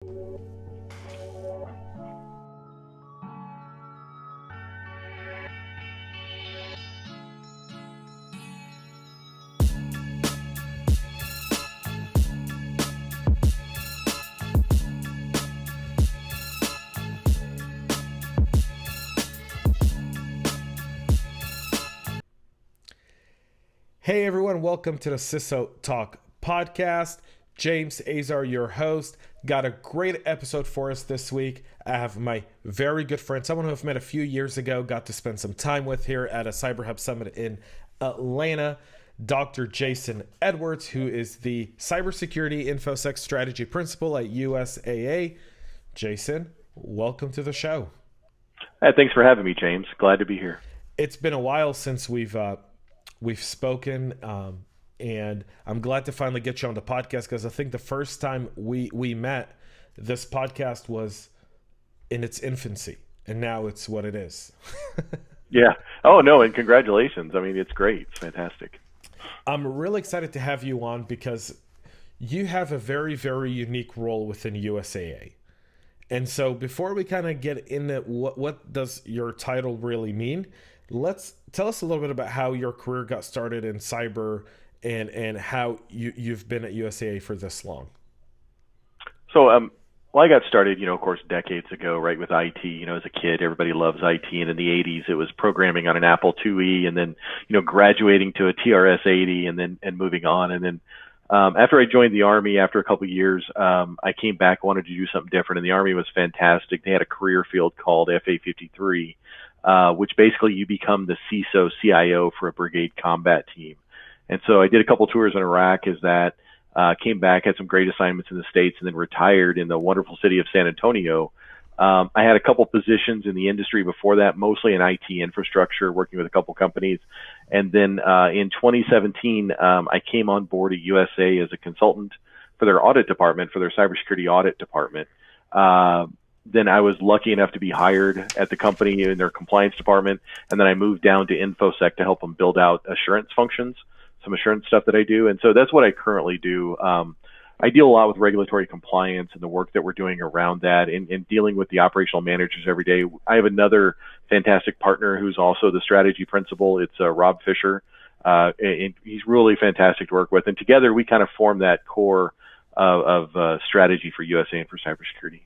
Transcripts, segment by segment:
Hey everyone, welcome to the CISO Talk podcast. James Azar, your host. Got a great episode for us this week. I have my very good friend, someone who I've met a few years ago, got to spend some time with here at a CyberHub Summit in Atlanta, Dr. Jason Edwards, who is the Cybersecurity Infosec Strategy Principal at USAA. Jason, welcome to the show. Hey, thanks for having me, James. Glad to be here. It's been a while since we've spoken, and I'm glad to finally get you on the podcast because I think the first time we met, this podcast was in its infancy, and now it's what it is. Yeah. Oh, no, and congratulations. I mean, it's great. It's fantastic. I'm really excited to have you on because you have a very, very unique role within USAA. And so before we kind of get into what does your title really mean, let's tell us a little bit about how your career got started in cyber and how you've been at USAA for this long. So, I got started, of course, decades ago, right, with IT. As a kid, everybody loves IT. And in the 80s, it was programming on an Apple IIe and then, graduating to a TRS-80 and moving on. And then after I joined the Army, after a couple of years, I came back, wanted to do something different. And the Army was fantastic. They had a career field called FA-53. Which basically you become the CISO CIO for a brigade combat team. And so I did a couple tours in Iraq as that, came back, had some great assignments in the States, and then retired in the wonderful city of San Antonio. I had a couple positions in the industry before that, mostly in IT infrastructure, working with a couple companies. And then in 2017, I came on board at USA as a consultant for their audit department, for their cybersecurity audit department. Then I was lucky enough to be hired at the company in their compliance department. And then I moved down to Infosec to help them build out assurance functions, some assurance stuff that I do. And so that's what I currently do. I deal a lot with regulatory compliance and the work that we're doing around that and dealing with the operational managers every day. I have another fantastic partner who's also the strategy principal. It's Rob Fisher. And he's really fantastic to work with. And together we kind of form that core of strategy for USA and for cybersecurity.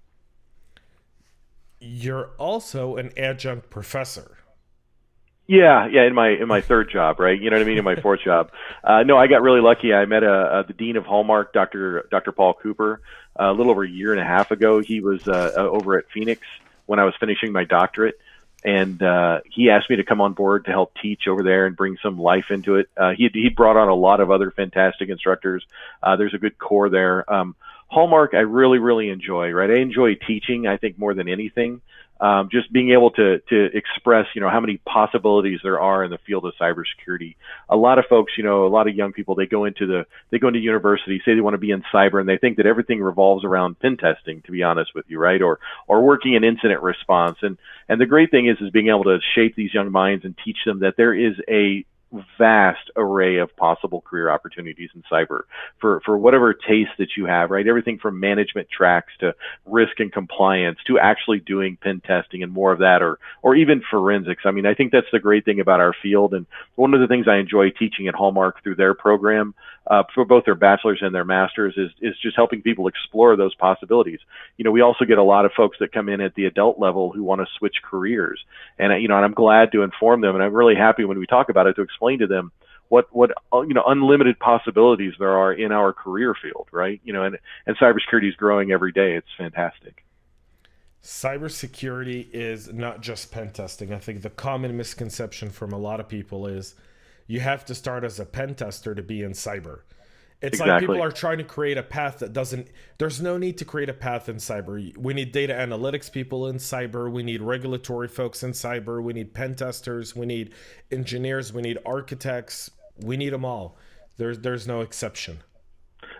You're also an adjunct professor. Yeah, in my third job, right? You know what I mean? In my fourth job. No, I got really lucky. I met the dean of HallMark, Dr. Paul Cooper, a little over a year and a half ago. He was over at Phoenix when I was finishing my doctorate, and he asked me to come on board to help teach over there and bring some life into it. He brought on a lot of other fantastic instructors. There's a good core there. HallMark, I really, really enjoy, right? I enjoy teaching, I think, more than anything. Just being able to express, how many possibilities there are in the field of cybersecurity. A lot of folks, a lot of young people, they go into university, say they want to be in cyber, and they think that everything revolves around pen testing, to be honest with you, right? Or working in incident response. And the great thing is being able to shape these young minds and teach them that there is a vast array of possible career opportunities in cyber for whatever taste that you have, right? Everything from management tracks to risk and compliance to actually doing pen testing and more of that, or even forensics. I mean, I think that's the great thing about our field. And one of the things I enjoy teaching at HallMark through their program, for both their bachelor's and their master's is just helping people explore those possibilities. We also get a lot of folks that come in at the adult level who want to switch careers. And, and I'm glad to inform them. And I'm really happy when we talk about it to explain to them what unlimited possibilities there are in our career field, right? And cybersecurity is growing every day. It's fantastic. Cybersecurity is not just pen testing. I think the common misconception from a lot of people is you have to start as a pen tester to be in cyber. It's exactly. Like people are trying to create a path that doesn't, there's no need to create a path in cyber. We need data analytics people in cyber. We need regulatory folks in cyber. We need pen testers. We need engineers. We need architects. We need them all. There's no exception.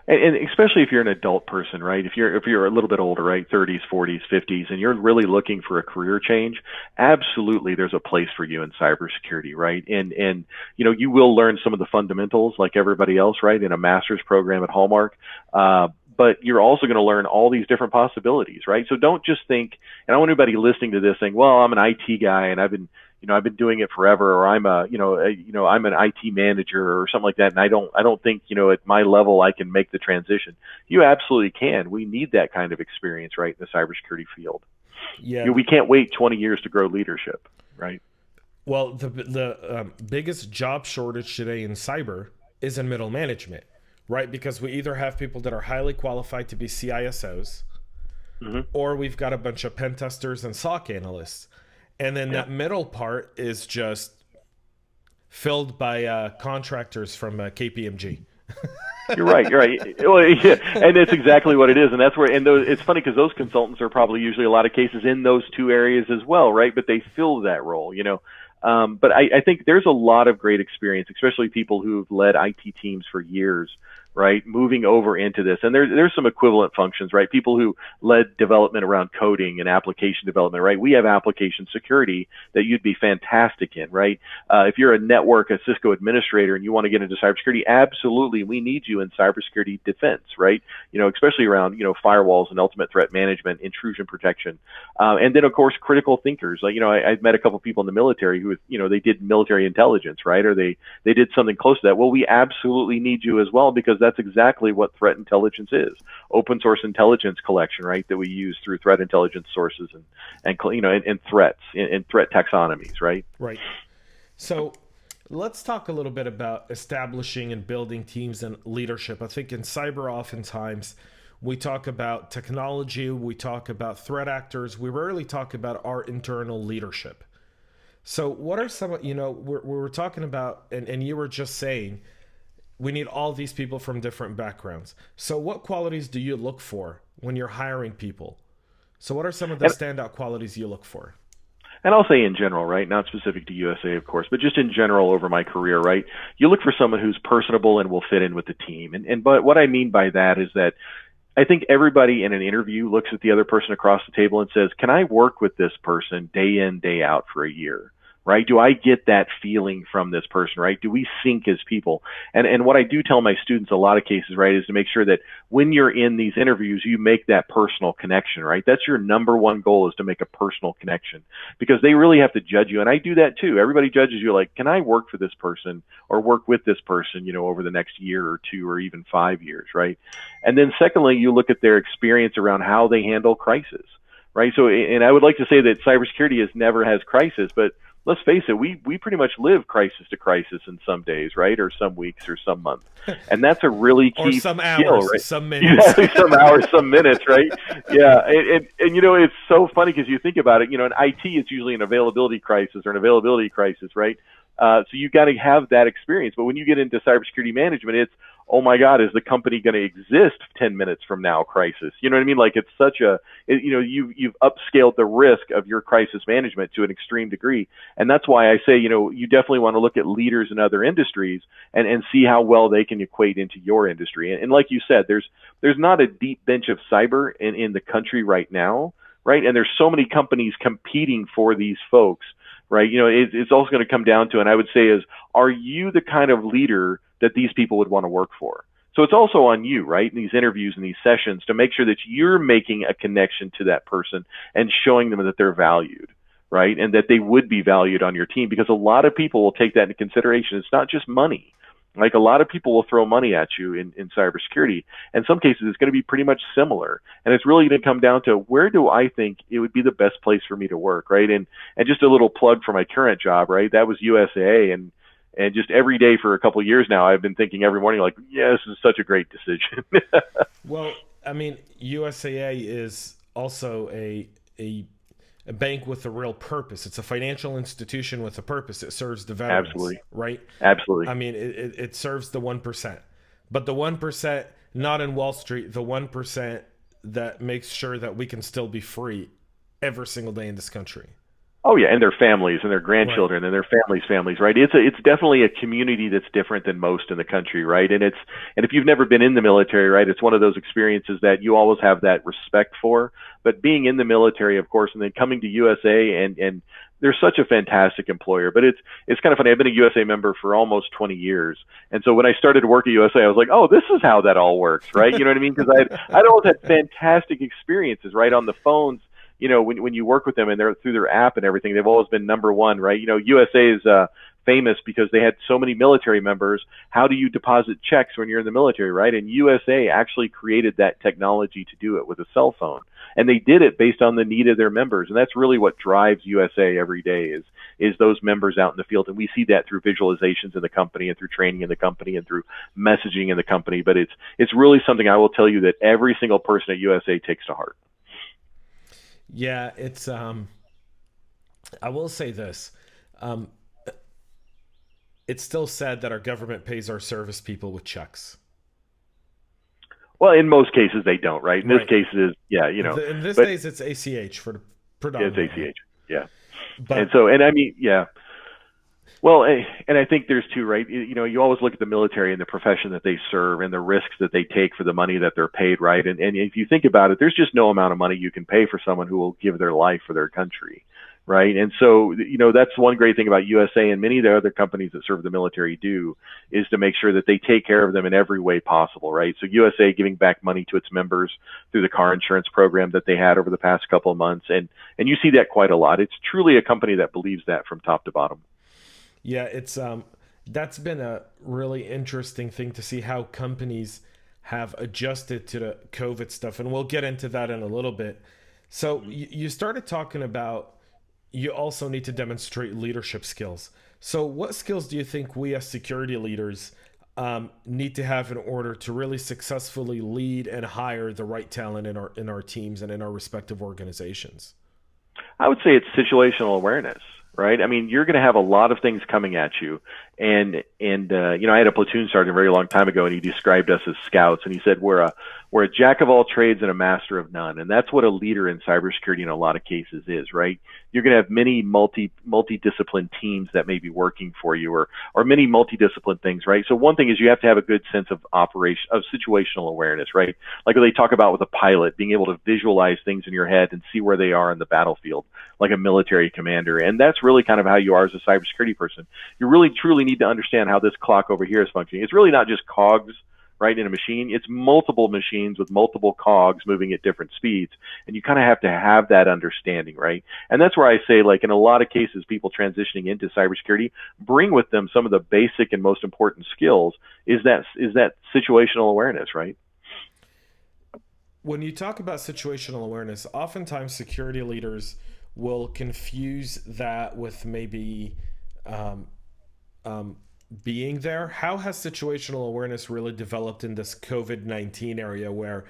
And especially if you're an adult person, right? If you're a little bit older, right? 30s, 40s, 50s, and you're really looking for a career change, absolutely there's a place for you in cybersecurity, right? And you will learn some of the fundamentals like everybody else, right? In a master's program at HallMark. but you're also going to learn all these different possibilities, right? So don't just think, and I don't want anybody listening to this saying, well, I'm an IT guy and I've been doing it forever, or I'm I'm an IT manager or something like that, and I don't think, at my level I can make the transition. You absolutely can. We need that kind of experience, right, in the cybersecurity field. Yeah. We can't wait 20 years to grow leadership, right? Well, the biggest job shortage today in cyber is in middle management, right? Because we either have people that are highly qualified to be CISOs, or we've got a bunch of pen testers and SOC analysts. And then that middle part is just filled by contractors from KPMG. You're right. Well, yeah, and it's exactly what it is, and that's where. And it's funny because those consultants are probably usually a lot of cases in those two areas as well, right? But they fill that role, But I think there's a lot of great experience, especially people who've led IT teams for years, right? Moving over into this. And there's some equivalent functions, right? People who led development around coding and application development, right? We have application security that you'd be fantastic in, right? If you're a Cisco administrator and you want to get into cybersecurity, absolutely, we need you in cybersecurity defense, right? Especially around, firewalls and ultimate threat management, intrusion protection. And then of course, critical thinkers. Like, I've met a couple of people in the military who, they did military intelligence, right? Or they did something close to that. Well, we absolutely need you as well, because that's exactly what threat intelligence is. Open source intelligence collection, right? That we use through threat intelligence sources and threats and threat taxonomies, right? Right. So let's talk a little bit about establishing and building teams and leadership. I think in cyber, oftentimes we talk about technology, we talk about threat actors, we rarely talk about our internal leadership. So what are some, we're talking about, and you were just saying, we need all these people from different backgrounds. So what qualities do you look for when you're hiring people? So what are some of the standout qualities you look for? And I'll say in general, right? Not specific to USAA, of course, but just in general over my career, right? You look for someone who's personable and will fit in with the team. But what I mean by that is that I think everybody in an interview looks at the other person across the table and says, can I work with this person day in, day out for a year? Right? Do I get that feeling from this person, right? Do we sync as people? And what I do tell my students a lot of cases, right, is to make sure that when you're in these interviews, you make that personal connection, right? That's your number one goal, is to make a personal connection, because they really have to judge you. And I do that too. Everybody judges you like, can I work for this person or work with this person, over the next year or two or even 5 years, right? And then secondly, you look at their experience around how they handle crisis, right? So, and I would like to say that cybersecurity never has crisis, but let's face it, we pretty much live crisis to crisis in some days, right? Or some weeks or some months. And that's a really key or some skill, hours, right? some minutes. Yeah, some hours, some minutes, right? Yeah. And it's so funny because you think about it, in IT, it's usually an availability crisis or an availability crisis, right? So you got to have that experience. But when you get into cybersecurity management, it's, oh my God, is the company going to exist 10 minutes from now crisis? You know what I mean? Like, it's such you've upscaled the risk of your crisis management to an extreme degree. And that's why I say, you definitely want to look at leaders in other industries and see how well they can equate into your industry. And like you said, there's not a deep bench of cyber in the country right now, right? And there's so many companies competing for these folks, right? It's also going to come down to, and I would say is, are you the kind of leader that these people would want to work for? So it's also on you, right, in these interviews and these sessions, to make sure that you're making a connection to that person and showing them that they're valued, right, and that they would be valued on your team, because a lot of people will take that into consideration. It's not just money. Like, a lot of people will throw money at you in cybersecurity. In some cases, it's going to be pretty much similar. And it's really going to come down to, where do I think it would be the best place for me to work, right? And just a little plug for my current job, right? That was USAA. And just every day for a couple of years now, I've been thinking every morning, like, yeah, this is such a great decision. Well, I mean, USAA is also a bank with a real purpose. It's a financial institution with a purpose. It serves the veterans, Absolutely. Right? Absolutely. I mean, it serves the 1%. But the 1%, not in Wall Street, the 1% that makes sure that we can still be free every single day in this country. Oh yeah, and their families and their Right. grandchildren and their families, right? It's definitely a community that's different than most in the country, right? And if you've never been in the military, right, it's one of those experiences that you always have that respect for. But being in the military, of course, and then coming to USA and they're such a fantastic employer. But it's kind of funny. I've been a USA member for almost 20 years, and so when I started to work at USA, I was like, oh, this is how that all works, right? You know what I mean? Because I'd always had fantastic experiences, right, on the phones. When you work with them and they're through their app and everything, they've always been number one, right? USA is famous because they had so many military members. How do you deposit checks when you're in the military, right? And USA actually created that technology to do it with a cell phone. And they did it based on the need of their members. And that's really what drives USA every day is those members out in the field. And we see that through visualizations in the company and through training in the company and through messaging in the company. But it's really something I will tell you that every single person at USA takes to heart. Yeah, it's I will say this. Um it's still sad that our government pays our service people with checks. Well, in most cases they don't, right? In this Right. case, it is, In this but days it's ACH for it's predominantly. ACH, yeah. And But so, and I mean, yeah. Well, and I think there's two, right? You always look at the military and the profession that they serve and the risks that they take for the money that they're paid, right? And if you think about it, there's just no amount of money you can pay for someone who will give their life for their country, right? And so, that's one great thing about USA and many of the other companies that serve the military do is to make sure that they take care of them in every way possible, right? So USA giving back money to its members through the car insurance program that they had over the past couple of months. And you see that quite a lot. It's truly a company that believes that from top to bottom. yeah, it's that's been a really interesting thing to see how companies have adjusted to the COVID stuff, and we'll get into that in a little bit. So you started talking about you also need to demonstrate leadership skills. So what skills do you think we as security leaders need to have in order to really successfully lead and hire the right talent in our teams and in our respective organizations? I would say it's situational awareness, right? I mean, you're going to have a lot of things coming at you. And I had a platoon sergeant a very long time ago, and he described us as scouts, and he said we're a jack of all trades and a master of none. And that's what a leader in cybersecurity in a lot of cases is, right? You're going to have many multi-discipline teams that may be working for you, or many multi-discipline things, right? So one thing is you have to have a good sense of situational awareness, right? Like what they talk about with a pilot, being able to visualize things in your head and see where they are in the battlefield, like a military commander. And that's really kind of how you are as a cybersecurity person. You really truly need to understand how this clock over here is functioning. It's really not just cogs, right, in a machine. It's multiple machines with multiple cogs moving at different speeds. And you kind of have to have that understanding, right? And that's where I say, like, in a lot of cases, people transitioning into cybersecurity bring with them some of the basic and most important skills is that situational awareness, right? When you talk about situational awareness, oftentimes security leaders will confuse that with maybe being there. How has situational awareness really developed in this COVID-19 area where,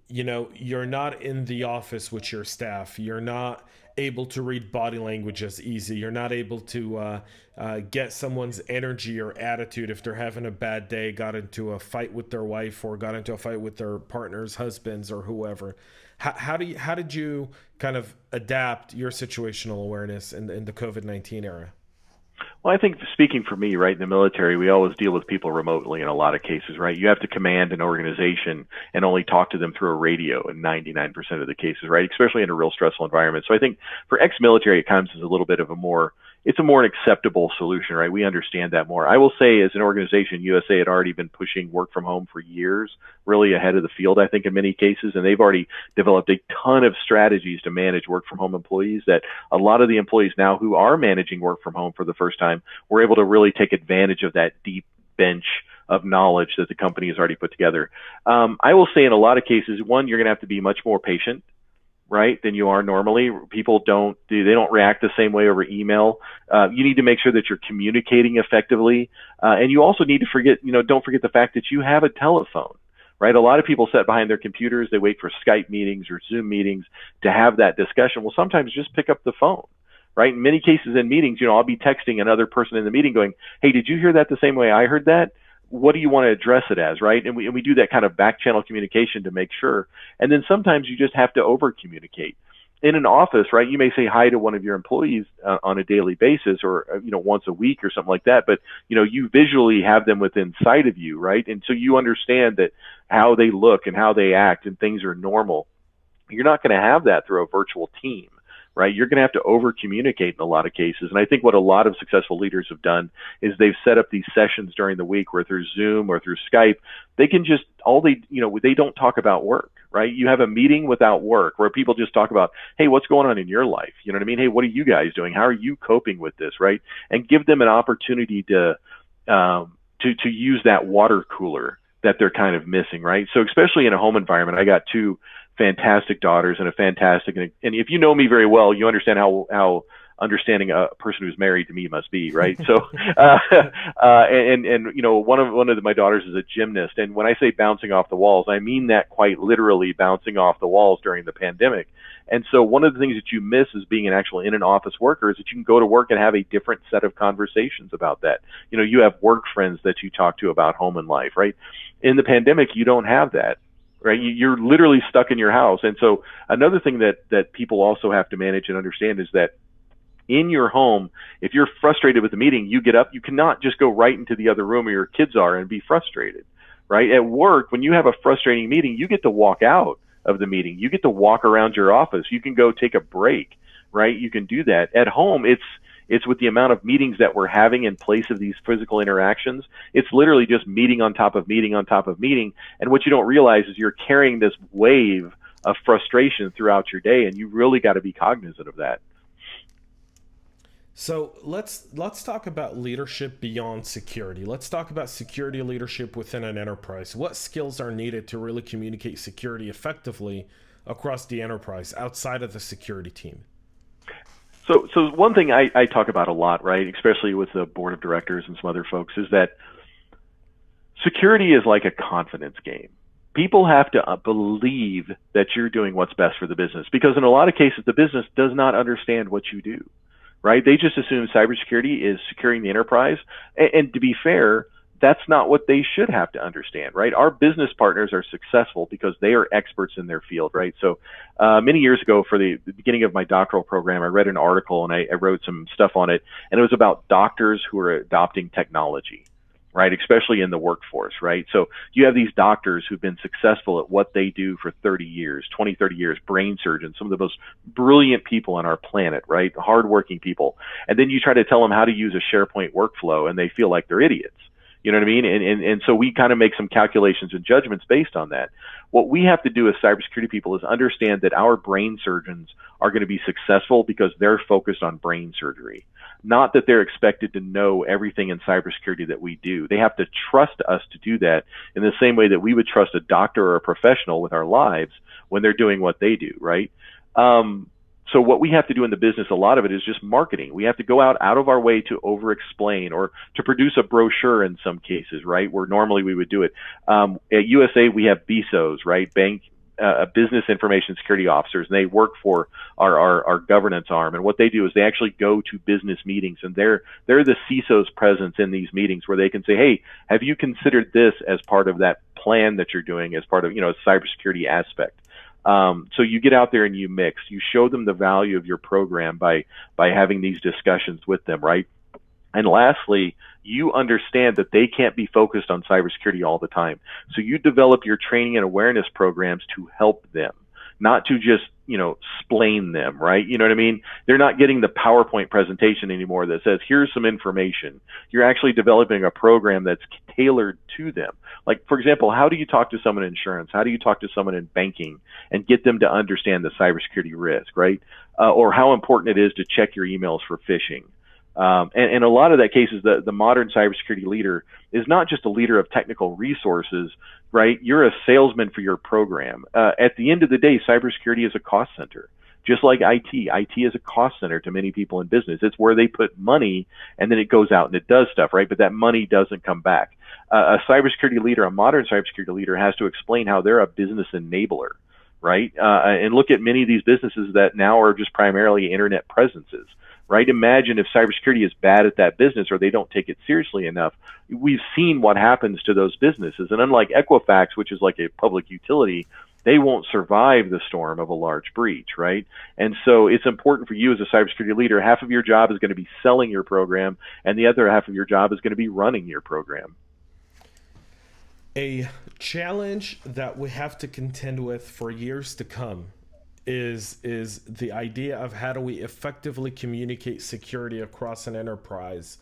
you're not in the office with your staff, you're not able to read body language as easy, you're not able to get someone's energy or attitude if they're having a bad day, got into a fight with their wife or got into a fight with their partner's husbands or whoever. How did you kind of adapt your situational awareness in the COVID-19 era? Well, I think speaking for me, right, in the military, we always deal with people remotely in a lot of cases, right? You have to command an organization and only talk to them through a radio in 99% of the cases, right? Especially in a real stressful environment. So I think for ex-military, it comes as a little bit of it's a more acceptable solution, right? We understand that more. I will say as an organization, USA had already been pushing work from home for years, really ahead of the field, I think, in many cases. And they've already developed a ton of strategies to manage work from home employees that a lot of the employees now who are managing work from home for the first time were able to really take advantage of that deep bench of knowledge that the company has already put together. I will say in a lot of cases, one, you're going to have to be much more patient, right, than you are normally. People they don't react the same way over email. You need to make sure that you're communicating effectively. And you also need to don't forget the fact that you have a telephone, right? A lot of people sit behind their computers. They wait for Skype meetings or Zoom meetings to have that discussion. Well, sometimes just pick up the phone, right? In many cases in meetings, I'll be texting another person in the meeting going, hey, did you hear that the same way I heard that? What do you want to address it as, right? And we do that kind of back channel communication to make sure. And then sometimes you just have to over communicate. in an office, right, you may say hi to one of your employees on a daily basis, or once a week or something like that. But you visually have them within sight of you, right? And so you understand that how they look and how they act and things are normal. You're not going to have that through a virtual team, right? You're going to have to over communicate in a lot of cases. And I think what a lot of successful leaders have done is they've set up these sessions during the week where through Zoom or through Skype, they can just they don't talk about work, right? You have a meeting without work where people just talk about, hey, what's going on in your life? You know what I mean? Hey, what are you guys doing? How are you coping with this, right? And give them an opportunity to use that water cooler that they're kind of missing, right? So especially in a home environment, I got two fantastic daughters and and if you know me very well, you understand how understanding a person who's married to me must be, right? So, one of my daughters is a gymnast, and when I say bouncing off the walls, I mean that quite literally, bouncing off the walls during the pandemic. And so one of the things that you miss as being an actual in an office worker is that you can go to work and have a different set of conversations about that. You have work friends that you talk to about home and life, right? In the pandemic, you don't have that. Right, you're literally stuck in your house. And so another thing that people also have to manage and understand is that in your home, if you're frustrated with the meeting, you get up, you cannot just go right into the other room where your kids are and be frustrated, right? At work, when you have a frustrating meeting, you get to walk out of the meeting. You get to walk around your office. You can go take a break, right? You can do that. At home, it's with the amount of meetings that we're having in place of these physical interactions. It's literally just meeting on top of meeting on top of meeting. And what you don't realize is you're carrying this wave of frustration throughout your day, and you really got to be cognizant of that. So let's talk about leadership beyond security. Let's talk about security leadership within an enterprise. What skills are needed to really communicate security effectively across the enterprise outside of the security team? So one thing I talk about a lot, right, especially with the board of directors and some other folks, is that security is like a confidence game. People have to believe that you're doing what's best for the business, because in a lot of cases, the business does not understand what you do, right? They just assume cybersecurity is securing the enterprise. And to be fair, that's not what they should have to understand, right? Our business partners are successful because they are experts in their field, right? So many years ago, for the beginning of my doctoral program, I read an article and I wrote some stuff on it, and it was about doctors who are adopting technology, right? Especially in the workforce, right? So you have these doctors who've been successful at what they do for 30 years, 30 years, brain surgeons, some of the most brilliant people on our planet, right? Hardworking people. And then you try to tell them how to use a SharePoint workflow and they feel like they're idiots. You know what I mean? And so we kind of make some calculations and judgments based on that. What we have to do as cybersecurity people is understand that our brain surgeons are going to be successful because they're focused on brain surgery, not that they're expected to know everything in cybersecurity that we do. They have to trust us to do that in the same way that we would trust a doctor or a professional with our lives when they're doing what they do, right? So what we have to do in the business, a lot of it is just marketing. We have to go out of our way to over-explain or to produce a brochure in some cases, right, where normally we would do it. At USAA, we have BISOs, right, business information security officers, and they work for our governance arm. And what they do is they actually go to business meetings, and they're the CISO's presence in these meetings where they can say, hey, have you considered this as part of that plan that you're doing as part of, a cybersecurity aspect? So you get out there and you mix, you show them the value of your program by having these discussions with them, right? And lastly, you understand that they can't be focused on cybersecurity all the time. So you develop your training and awareness programs to help them, not to just, splain them, right? You know what I mean? They're not getting the PowerPoint presentation anymore that says, here's some information. You're actually developing a program that's tailored to them. Like, for example, how do you talk to someone in insurance? How do you talk to someone in banking and get them to understand the cybersecurity risk, right? Or how important it is to check your emails for phishing. And a lot of that cases, the modern cybersecurity leader is not just a leader of technical resources, right? You're a salesman for your program. At the end of the day, cybersecurity is a cost center. Just like IT. IT is a cost center to many people in business. It's where they put money and then it goes out and it does stuff, right? But that money doesn't come back. A cybersecurity leader, a modern cybersecurity leader, has to explain how they're a business enabler, right? And look at many of these businesses that now are just primarily internet presences, right? Imagine if cybersecurity is bad at that business or they don't take it seriously enough. We've seen what happens to those businesses. And unlike Equifax, which is like a public utility, they won't survive the storm of a large breach, right? And so it's important for you as a cybersecurity leader. Half of your job is going to be selling your program, and the other half of your job is going to be running your program. A challenge that we have to contend with for years to come is the idea of how do we effectively communicate security across an enterprise.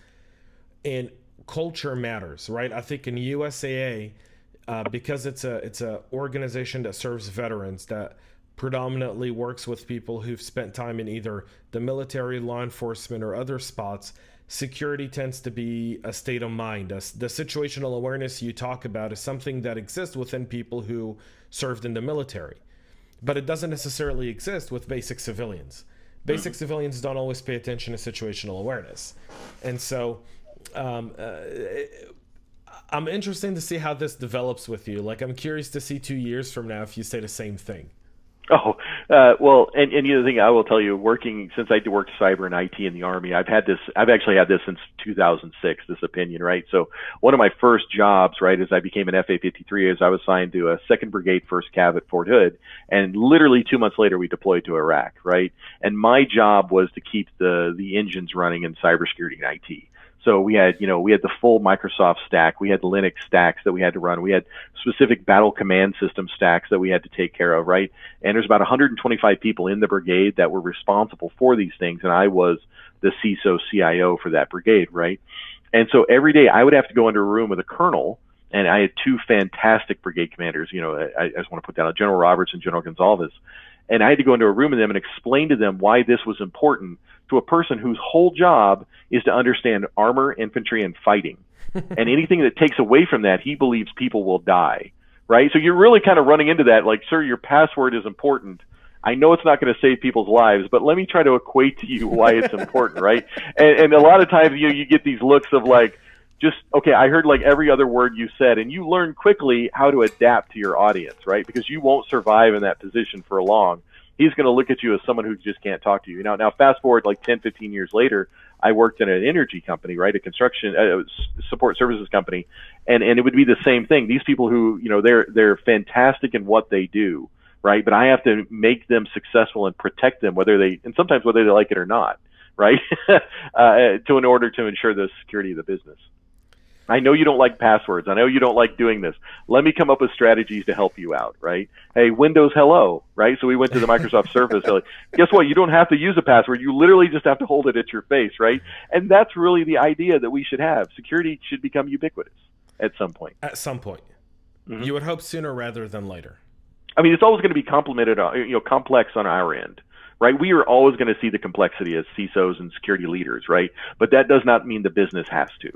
And culture matters, right? I think in USAA, because it's a organization that serves veterans, that predominantly works with people who've spent time in either the military, law enforcement, or other spots, security tends to be a state of mind. The situational awareness you talk about is something that exists within people who served in the military, but it doesn't necessarily exist with basic civilians. Basic civilians don't always pay attention to situational awareness. And so I'm interested to see how this develops with you. Like, I'm curious to see 2 years from now if you say the same thing. Oh, well, and the other thing I will tell you, since I worked cyber and IT in the Army, I've actually had this since 2006, this opinion, right? So one of my first jobs, right, as I became an FA-53, is I was assigned to a 2nd Brigade, 1st Cav at Fort Hood, and literally 2 months later we deployed to Iraq, right? And my job was to keep the engines running in cybersecurity and IT. So we had the full Microsoft stack. We had Linux stacks that we had to run. We had specific battle command system stacks that we had to take care of, right? And there's about 125 people in the brigade that were responsible for these things, and I was the CISO CIO for that brigade, right? And so every day I would have to go into a room with a colonel, and I had 2 fantastic brigade commanders. I just want to put down General Roberts and General Gonzalez. And I had to go into a room with them and explain to them why this was important to a person whose whole job is to understand armor, infantry, and fighting. And anything that takes away from that, he believes people will die, right? So you're really kind of running into that, like, sir, your password is important. I know it's not going to save people's lives, but let me try to equate to you why it's important, right? And a lot of times you get these looks of like, just, okay, I heard like every other word you said, and you learn quickly how to adapt to your audience, right? Because you won't survive in that position for long. He's going to look at you as someone who just can't talk to you. Now fast forward like 10, 15 years later, I worked in an energy company, right? A construction support services company. And it would be the same thing. These people who, they're fantastic in what they do, right? But I have to make them successful and protect them, sometimes whether they like it or not, right? In order to ensure the security of the business. I know you don't like passwords. I know you don't like doing this. Let me come up with strategies to help you out, right? Hey, Windows hello, right? So we went to the Microsoft Surface. Like, guess what? You don't have to use a password. You literally just have to hold it at your face, right? And that's really the idea that we should have. Security should become ubiquitous at some point. At some point. Mm-hmm. You would hope sooner rather than later. I mean, it's always going to be complex on our end, right? We are always going to see the complexity as CISOs and security leaders, right? But that does not mean the business has to.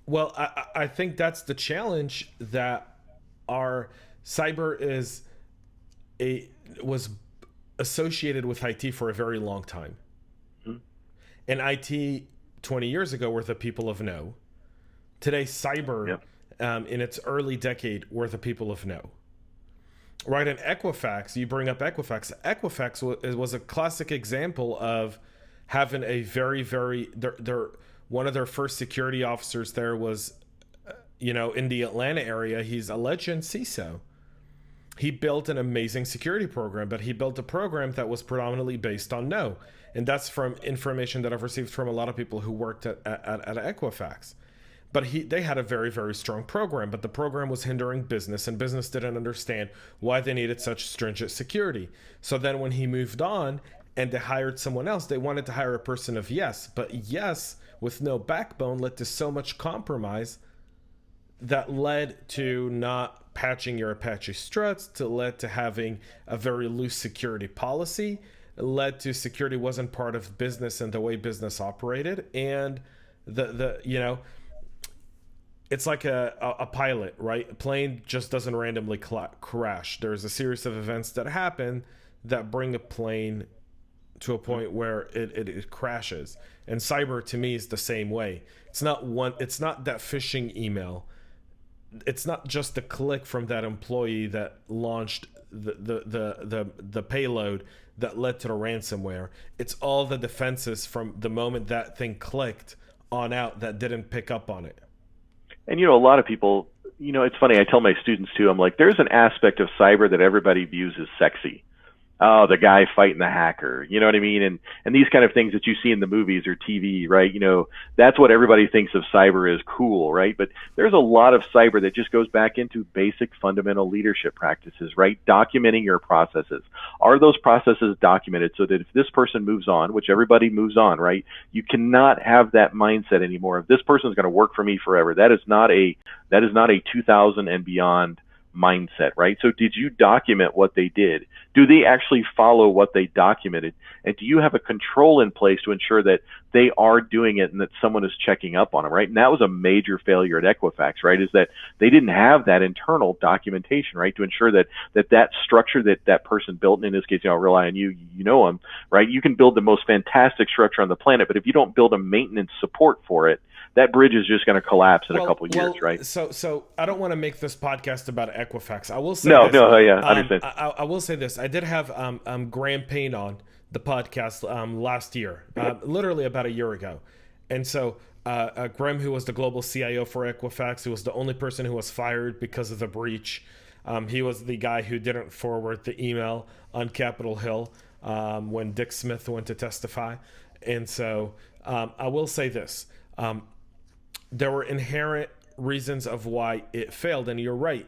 Well, I think that's the challenge, that our cyber was associated with IT for a very long time. Mm-hmm. And IT 20 years ago were the people of no. Today, cyber, in its early decade, were the people of no. Right, and Equifax, you bring up Equifax. Equifax was a classic example of having a very, very... One of their first security officers there was, in the Atlanta area. He's a legend CISO. He built an amazing security program, but he built a program that was predominantly based on no. And that's from information that I've received from a lot of people who worked at Equifax. But they had a very, very strong program, but the program was hindering business, and business didn't understand why they needed such stringent security. So then when he moved on and they hired someone else, they wanted to hire a person of yes, but yes with no backbone led to so much compromise that led to not patching your Apache struts, led to having a very loose security policy, led to security wasn't part of business and the way business operated. And it's like a pilot, right? A plane just doesn't randomly crash. There's a series of events that happen that bring a plane to a point where it crashes. And cyber, to me, is the same way. It's not that phishing email. It's not just the click from that employee that launched the payload that led to the ransomware. It's all the defenses from the moment that thing clicked on out that didn't pick up on it. And a lot of people, it's funny. I tell my students too. I'm like, there's an aspect of cyber that everybody views as sexy. Oh, the guy fighting the hacker, you know what I mean? And these kind of things that you see in the movies or TV, right? That's what everybody thinks of cyber as cool, right? But there's a lot of cyber that just goes back into basic fundamental leadership practices, right? Documenting your processes. Are those processes documented so that if this person moves on, which everybody moves on, right? You cannot have that mindset anymore. If this person is going to work for me forever, that is not a 2000 and beyond mindset, right? So did you document what they did? Do they actually follow what they documented? And do you have a control in place to ensure that they are doing it and that someone is checking up on them, right? And that was a major failure at Equifax, right? Is that they didn't have that internal documentation, right? To ensure that structure that person built, and in this case, I'll rely on you, them, right? You can build the most fantastic structure on the planet, but if you don't build a maintenance support for it, that bridge is just going to collapse in a couple of years, right? So I don't want to make this podcast about Equifax. I will say I understand. I will say this. I did have Graham Payne on the podcast last year, literally about a year ago. And so Graham, who was the global CIO for Equifax, who was the only person who was fired because of the breach. He was the guy who didn't forward the email on Capitol Hill when Dick Smith went to testify. And so I will say this. There were inherent reasons of why it failed, and you're right.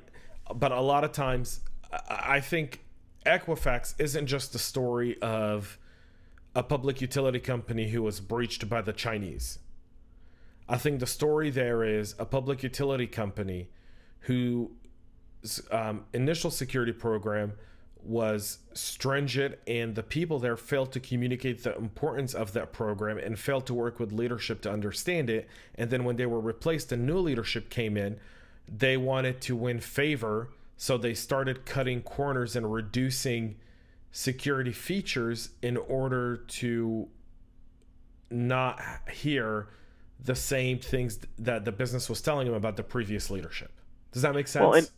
But a lot of times, I think Equifax isn't just the story of a public utility company who was breached by the Chinese. I think the story there is a public utility company whose initial security program was stringent, and the people there failed to communicate the importance of that program and failed to work with leadership to understand it. And then when they were replaced and new leadership came in, they wanted to win favor, so they started cutting corners and reducing security features in order to not hear the same things that the business was telling them about the previous leadership. Does that make sense?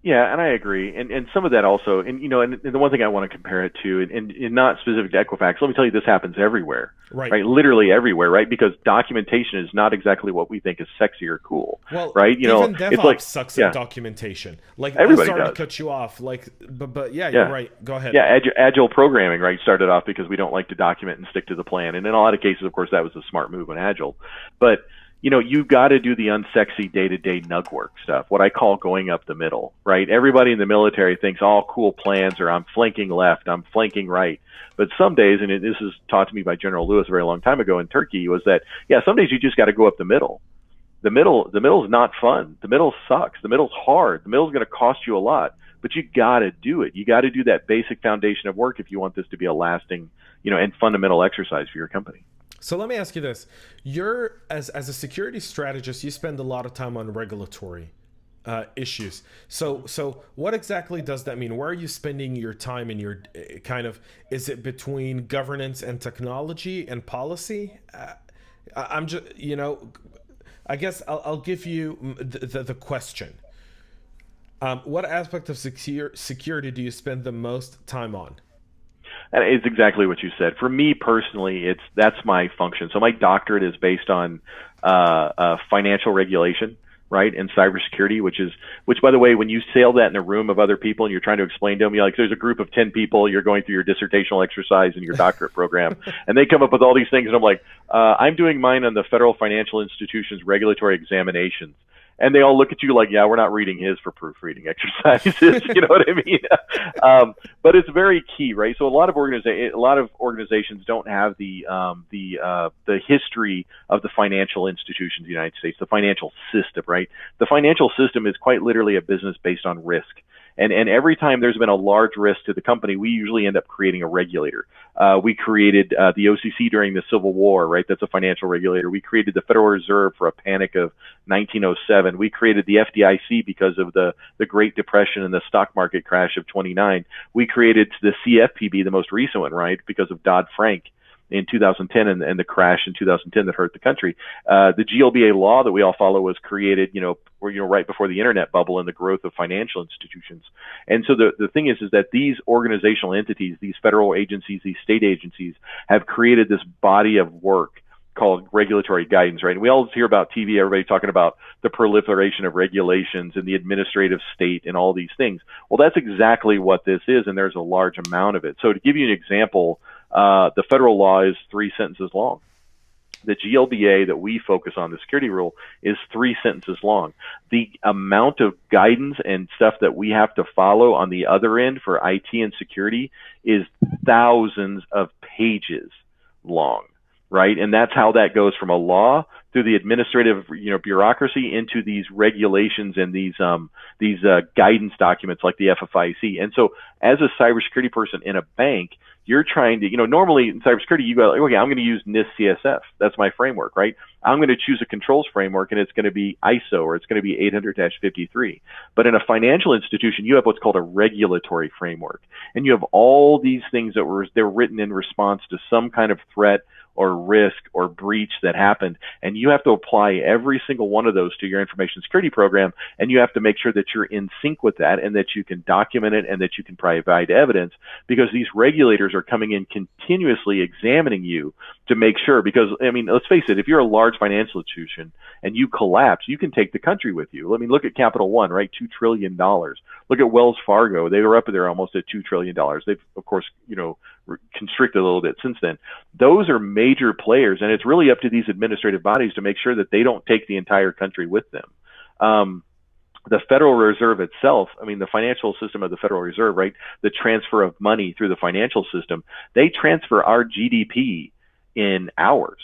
Yeah, and I agree. And some of that also, and the one thing I want to compare it to, and not specific to Equifax, let me tell you, this happens everywhere, right? Literally everywhere, right? Because documentation is not exactly what we think is sexy or cool, right? Even DevOps sucks at documentation. Like, everybody sorry does. to cut you off, but you're right. Go ahead. Yeah, agile programming, right, started off because we don't like to document and stick to the plan. And in a lot of cases, of course, that was a smart move in Agile. But you've got to do the unsexy day-to-day nug work stuff, what I call going up the middle, right? Everybody in the military thinks all cool plans are I'm flanking left, I'm flanking right. But some days, and this is taught to me by General Lewis a very long time ago in Turkey, was that, some days you just got to go up the middle. The middle is not fun. The middle sucks. The middle's hard. The middle's going to cost you a lot. But you got to do it. You got to do that basic foundation of work if you want this to be a lasting, and fundamental exercise for your company. So let me ask you this. You're, as a security strategist, you spend a lot of time on regulatory issues. So what exactly does that mean? Where are you spending your time in your is it between governance and technology and policy? I'm just, I guess I'll give you the question. What aspect of security do you spend the most time on? And it's exactly what you said. For me personally, that's my function. So my doctorate is based on financial regulation, right, and cybersecurity, which by the way, when you sail that in a room of other people and you're trying to explain to them, you're like, there's a group of 10 people, you're going through your dissertational exercise in your doctorate program, and they come up with all these things, and I'm like, I'm doing mine on the Federal Financial Institutions regulatory examinations. And they all look at you like, yeah, we're not reading his for proofreading exercises. You know what I mean? But it's very key, right? So a lot of organizations don't have the history of the financial institutions in the United States, the financial system, right? The financial system is quite literally a business based on risk. And every time there's been a large risk to the company, we usually end up creating a regulator. We created the OCC during the Civil War, right? That's a financial regulator. We created the Federal Reserve for a panic of 1907. We created the FDIC because of the Great Depression and the stock market crash of 29. We created the CFPB, the most recent one, right? Because of Dodd-Frank in 2010 and the crash in 2010 that hurt the country. The GLBA law that we all follow was created, right before the internet bubble and the growth of financial institutions. And so the thing is that these organizational entities, these federal agencies, these state agencies have created this body of work called regulatory guidance, right? And we always hear about TV, everybody talking about the proliferation of regulations and the administrative state and all these things. Well, that's exactly what this is, and there's a large amount of it. So to give you an example, the federal law is 3 sentences long. The GLBA that we focus on, the security rule, is 3 sentences long. The amount of guidance and stuff that we have to follow on the other end for IT and security is thousands of pages long, right? And that's how that goes from a law through the administrative, bureaucracy into these regulations and these guidance documents like the FFIEC. And so as a cybersecurity person in a bank, you're trying to, normally in cybersecurity, you go, okay, I'm going to use NIST CSF. That's my framework, right? I'm going to choose a controls framework, and it's going to be ISO, or it's going to be 800-53. But in a financial institution, you have what's called a regulatory framework. And you have all these things that they're written in response to some kind of threat or risk or breach that happened. And you have to apply every single one of those to your information security program. And you have to make sure that you're in sync with that and that you can document it and that you can provide evidence, because these regulators are coming in continuously examining you to make sure. Because, let's face it, if you're a large financial institution and you collapse, you can take the country with you. Look at Capital One, right? $2 trillion. Look at Wells Fargo. They were up there almost at $2 trillion. They've, of course, constricted a little bit since then. Those are major players, and it's really up to these administrative bodies to make sure that they don't take the entire country with them. The Federal Reserve itself, the financial system of the Federal Reserve, right? The transfer of money through the financial system, they transfer our GDP in hours,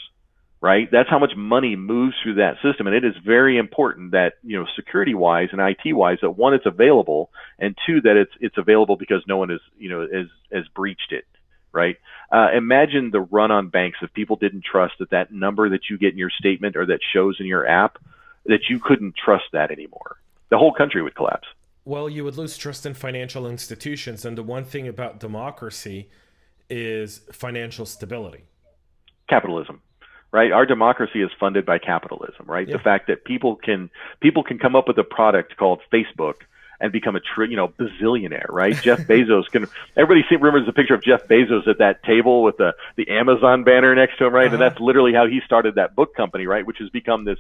right? That's how much money moves through that system. And it is very important that, security wise and IT wise, that one, it's available, and two, that it's available because no one has breached it. Right? Imagine the run on banks if people didn't trust that number that you get in your statement or that shows in your app, that you couldn't trust that anymore. The whole country would collapse. Well, you would lose trust in financial institutions. And the one thing about democracy is financial stability. Capitalism. Right? Our democracy is funded by capitalism, right? Yeah. The fact that people can come up with a product called Facebook and become a bazillionaire, right? Jeff Bezos everybody remembers the picture of Jeff Bezos at that table with the Amazon banner next to him, right? Uh-huh. And that's literally how he started that book company, right? Which has become this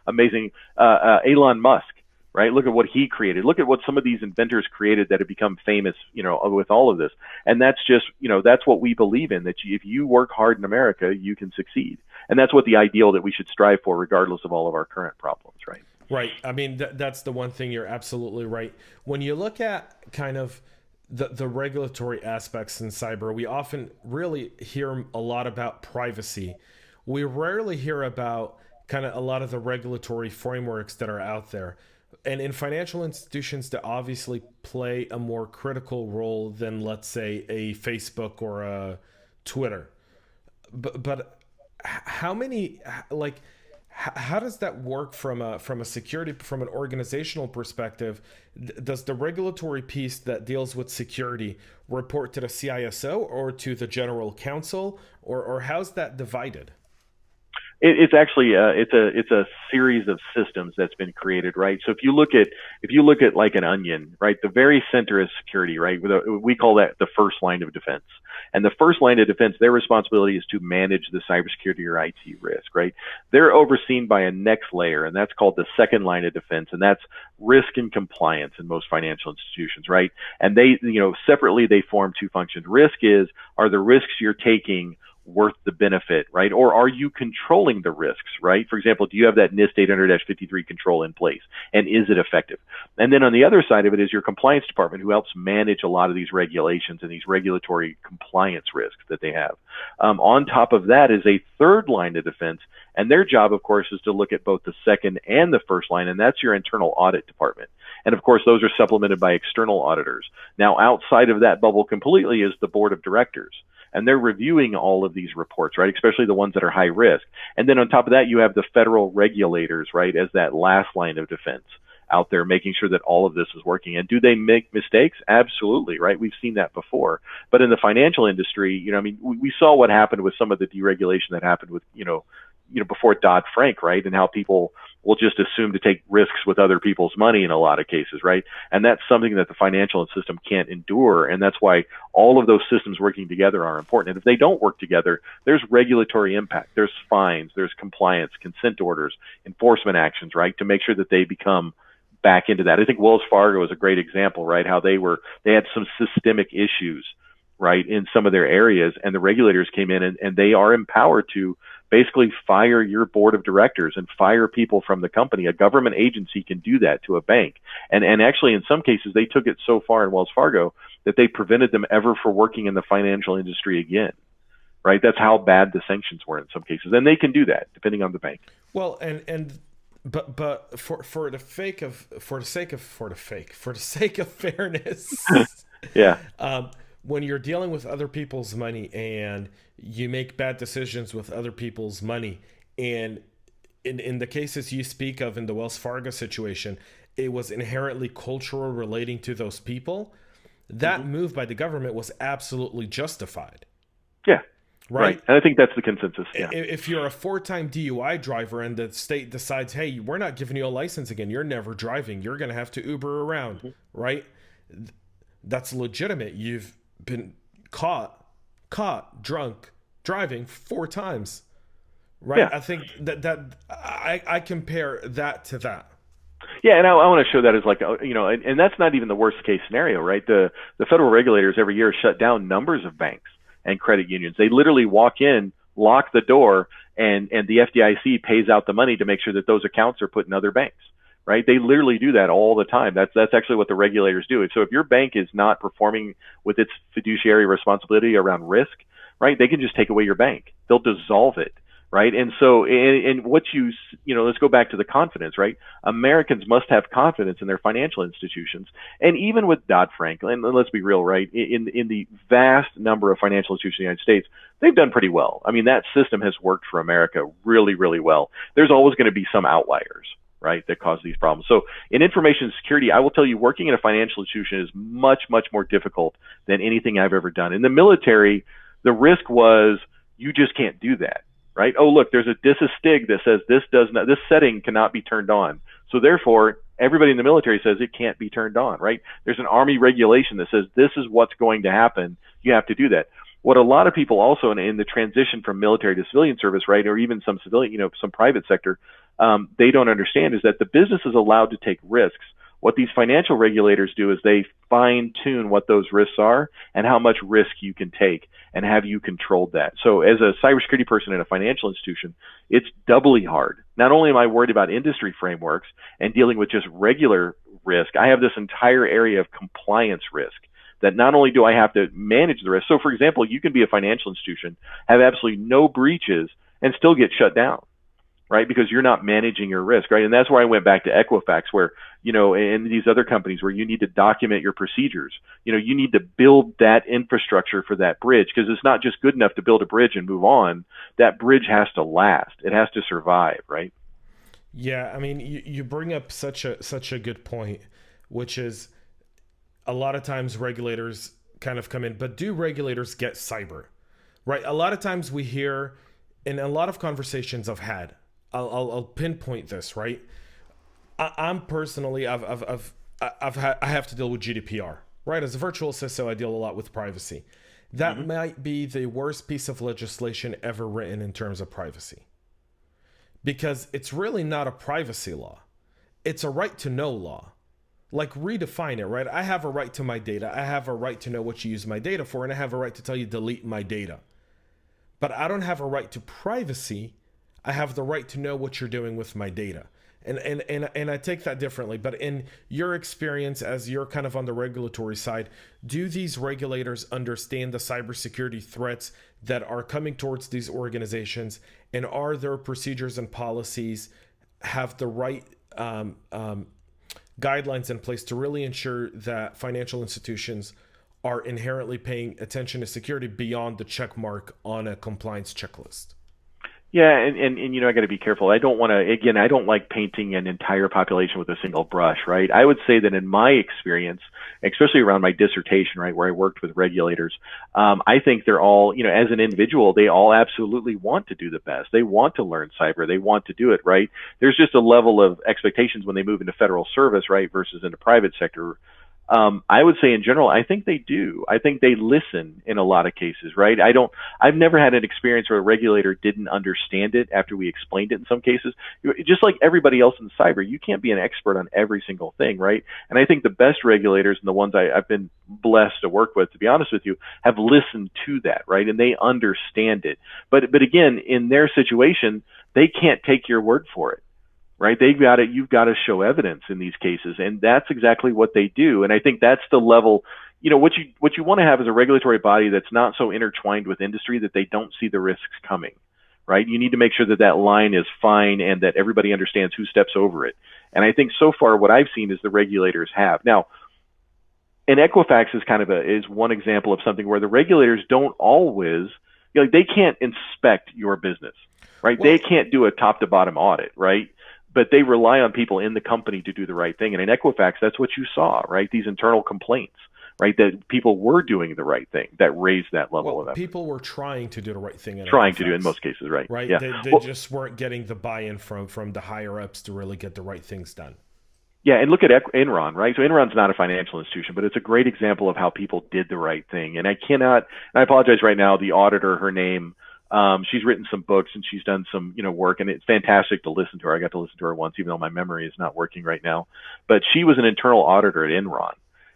amazing, Elon Musk, right? Look at what he created. Look at what some of these inventors created that have become famous, with all of this. And that's just, that's what we believe in, that if you work hard in America, you can succeed. And that's what the ideal that we should strive for, regardless of all of our current problems, right? Right. That's the one thing. You're absolutely right. When you look at kind of the regulatory aspects in cyber, we often really hear a lot about privacy. We rarely hear about kind of a lot of the regulatory frameworks that are out there. And in financial institutions that obviously play a more critical role than, let's say, a Facebook or a Twitter. But how many, how does that work from a security, from an organizational perspective? Does the regulatory piece that deals with security report to the CISO or to the general counsel, or how's that divided? It's actually it's a series of systems that's been created, right? So if you look at like an onion, right, the very center is security, right? We call that the first line of defense. And the first line of defense, their responsibility is to manage the cybersecurity or IT risk, right? They're overseen by a next layer, and that's called the second line of defense, and that's risk and compliance in most financial institutions, right? And they, separately they form two functions. Risk are the risks you're taking worth the benefit, right? Or are you controlling the risks, right? For example, do you have that NIST 800-53 control in place? And is it effective? And then on the other side of it is your compliance department, who helps manage a lot of these regulations and these regulatory compliance risks that they have. On top of that is a third line of defense, and their job, of course, is to look at both the second and the first line, and that's your internal audit department. And of course, those are supplemented by external auditors. Now, outside of that bubble completely is the board of directors. And they're reviewing all of these reports, right? Especially the ones that are high risk. And then on top of that, you have the federal regulators, right, as that last line of defense out there, making sure that all of this is working. And do they make mistakes? Absolutely, right? We've seen that before. But in the financial industry, we saw what happened with some of the deregulation that happened with, before Dodd-Frank, right? And how people will just assume to take risks with other people's money in a lot of cases, right? And that's something that the financial system can't endure. And that's why all of those systems working together are important. And if they don't work together, there's regulatory impact, there's fines, there's compliance, consent orders, enforcement actions, right? To make sure that they become back into that. I think Wells Fargo is a great example, right? How they had some systemic issues, right, in some of their areas, and the regulators came in and they are empowered to basically fire your board of directors and fire people from the company. A government agency can do that to a bank. And actually, in some cases, they took it so far in Wells Fargo that they prevented them ever from working in the financial industry again, right? That's how bad the sanctions were in some cases. And they can do that depending on the bank. Well, but for the sake of fairness, yeah. When you're dealing with other people's money and you make bad decisions with other people's money, and in the cases you speak of in the Wells Fargo situation, it was inherently cultural relating to those people, that move by the government was absolutely justified. Yeah. Right. And I think that's the consensus. Yeah. If you're a 4-time DUI driver and the state decides, hey, we're not giving you a license again, you're never driving, you're going to have to Uber around, right? That's legitimate. You've been caught drunk driving 4 times, right? Yeah. I think that I compare that to that. Yeah, and I want to show that as like, and that's not even the worst case scenario, right? The federal regulators every year shut down numbers of banks and credit unions. They literally walk in, lock the door, and the FDIC pays out the money to make sure that those accounts are put in other banks, right? They literally do that all the time. That's actually what the regulators do. So if your bank is not performing with its fiduciary responsibility around risk, right, they can just take away your bank. They'll dissolve it, right? And so, and what let's go back to the confidence, right? Americans must have confidence in their financial institutions. And even with Dodd-Frank, and let's be real, right? In the vast number of financial institutions in the United States, they've done pretty well. I mean, that system has worked for America really, really well. There's always going to be some outliers, right, that cause these problems. So in information security, I will tell you, working in a financial institution is much, much more difficult than anything I've ever done. In the military, the risk was you just can't do that, right? Oh, look, there's a stig that says this setting cannot be turned on. So therefore, everybody in the military says it can't be turned on, right? There's an Army regulation that says this is what's going to happen. You have to do that. What a lot of people also in the transition from military to civilian service, right, or even some civilian, some private sector, they don't understand is that the business is allowed to take risks. What these financial regulators do is they fine tune what those risks are and how much risk you can take and have you controlled that. So as a cybersecurity person in a financial institution, it's doubly hard. Not only am I worried about industry frameworks and dealing with just regular risk, I have this entire area of compliance risk that not only do I have to manage the risk. So for example, you can be a financial institution, have absolutely no breaches and still get shut down, right? Because you're not managing your risk, right? And that's where I went back to Equifax, where, and these other companies where you need to document your procedures. You need to build that infrastructure for that bridge, because it's not just good enough to build a bridge and move on. That bridge has to last. It has to survive, right? Yeah, I mean, you bring up such a good point, which is a lot of times regulators kind of come in, but do regulators get cyber, right? A lot of times we hear, in a lot of conversations I've had, I'll pinpoint this, right? I'm personally, I have to deal with GDPR, right? As a virtual CISO, I deal a lot with privacy. That might be the worst piece of legislation ever written in terms of privacy, because it's really not a privacy law. It's a right to know law. Like, redefine it, right? I have a right to my data. I have a right to know what you use my data for, and I have a right to tell you delete my data. But I don't have a right to privacy. I have the right to know what you're doing with my data. And I take that differently. But in your experience, as you're kind of on the regulatory side, do these regulators understand the cybersecurity threats that are coming towards these organizations? And are their procedures and policies have the right guidelines in place to really ensure that financial institutions are inherently paying attention to security beyond the check mark on a compliance checklist? Yeah, and I got to be careful. I don't want to, again, I don't like painting an entire population with a single brush, right? I would say that in my experience, especially around my dissertation, right, where I worked with regulators, I think they're all, as an individual, they all absolutely want to do the best. They want to learn cyber. They want to do it, right? There's just a level of expectations when they move into federal service, right, versus into private sector. I would say in general, I think they do. I think they listen in a lot of cases, right? I've never had an experience where a regulator didn't understand it after we explained it in some cases. Just like everybody else in cyber, you can't be an expert on every single thing, right? And I think the best regulators and the ones I've been blessed to work with, to be honest with you, have listened to that, right? And they understand it. But again, in their situation, they can't take your word for it. Right? You've got to show evidence in these cases. And that's exactly what they do. And I think that's the level, what you want to have is a regulatory body that's not so intertwined with industry that they don't see the risks coming, right? You need to make sure that that line is fine and that everybody understands who steps over it. And I think so far what I've seen is the regulators have. Now, and Equifax is one example of something where the regulators don't always, they can't inspect your business, right? They can't do a top to bottom audit, right? But they rely on people in the company to do the right thing. And in Equifax, that's what you saw, right? These internal complaints, right? That people were doing the right thing that raised that level of effort. People were trying to do the right thing. Trying to do in most cases, right? Right. Yeah. They just weren't getting the buy-in from the higher ups to really get the right things done. Yeah, and look at Enron, right? So Enron's not a financial institution, but it's a great example of how people did the right thing. And I apologize right now, the auditor, her name, she's written some books and she's done some, work, and it's fantastic to listen to her. I got to listen to her once, even though my memory is not working right now. But she was an internal auditor at Enron.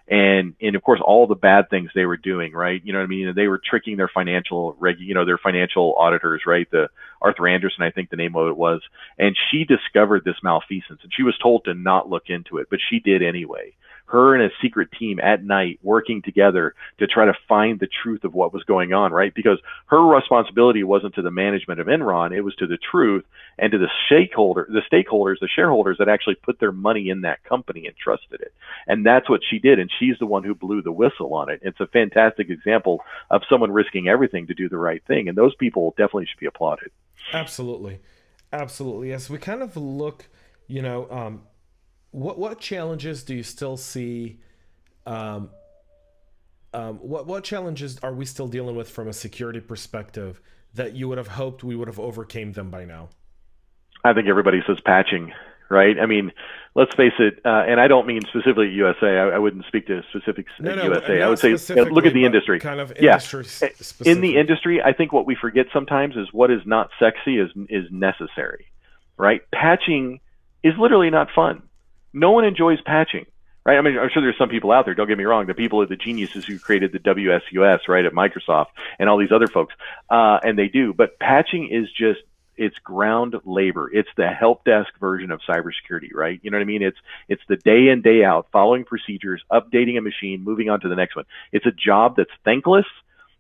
And of course, all the bad things they were doing, right? You know what I mean? They were tricking their financial their financial auditors, right? The Arthur Anderson, I think the name of it was. And she discovered this malfeasance and she was told to not look into it, but she did anyway. Her and a secret team at night working together to try to find the truth of what was going on, right? Because her responsibility wasn't to the management of Enron, it was to the truth and to the stakeholders, the shareholders that actually put their money in that company and trusted it. And that's what she did, and she's the one who blew the whistle on it. It's a fantastic example of someone risking everything to do the right thing, and those people definitely should be applauded. Absolutely. Absolutely. As we kind of look, what challenges do you still see? What challenges are we still dealing with from a security perspective that you would have hoped we would have overcame them by now? I think everybody says patching, right? I mean, let's face it, and I don't mean specifically at USAA. I wouldn't speak to specifics at USAA. I would say look at the industry. Kind of industry specific. In the industry, I think what we forget sometimes is what is not sexy is necessary, right? Patching is literally not fun. No one enjoys patching, right? I mean, I'm sure there's some people out there, don't get me wrong, the people are the geniuses who created the WSUS, right, at Microsoft and all these other folks, and they do. But patching is just, it's ground labor. It's the help desk version of cybersecurity, right? You know what I mean? It's the day in, day out, following procedures, updating a machine, moving on to the next one. It's a job that's thankless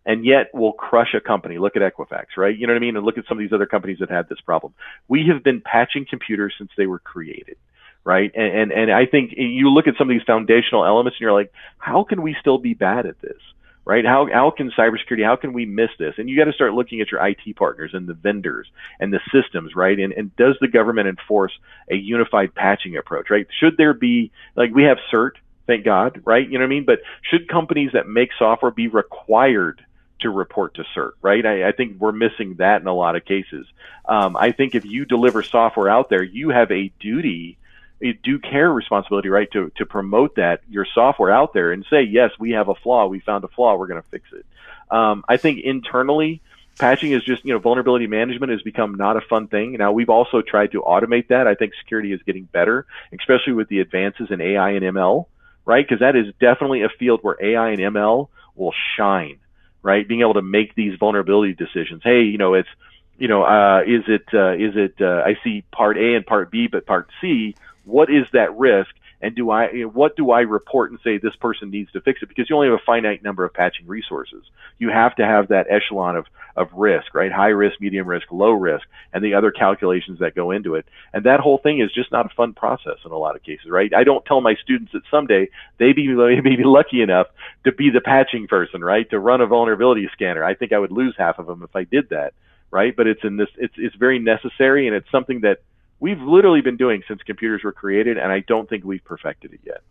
and yet will crush a company. Look at Equifax, right? You know what I mean? And look at some of these other companies that had this problem. We have been patching computers since they were created. Right. And I think you look at some of these foundational elements and you're like, how can we still be bad at this? Right. How can cybersecurity, how can we miss this? And you got to start looking at your IT partners and the vendors and the systems. Right. And does the government enforce a unified patching approach? Right. Should there be, like, we have CERT, thank God. Right. You know what I mean? But should companies that make software be required to report to CERT, right? I think we're missing that in a lot of cases. I think if you deliver software out there, you have a due care responsibility, right, to promote that, your software out there and say, yes, we have a flaw, we found a flaw, we're going to fix it. I think internally, patching is just, vulnerability management has become not a fun thing. Now, we've also tried to automate that. I think security is getting better, especially with the advances in AI and ML, right? Because that is definitely a field where AI and ML will shine, right? Being able to make these vulnerability decisions. Hey, I see part A and part B, but part C, what is that risk? And what do I report and say this person needs to fix it? Because you only have a finite number of patching resources. You have to have that echelon of risk, right? High risk, medium risk, low risk, and the other calculations that go into it. And that whole thing is just not a fun process in a lot of cases, right? I don't tell my students that someday they may be lucky enough to be the patching person, right? To run a vulnerability scanner. I think I would lose half of them if I did that. right? But it's very necessary, and it's something that we've literally been doing since computers were created, and I don't think we've perfected it yet.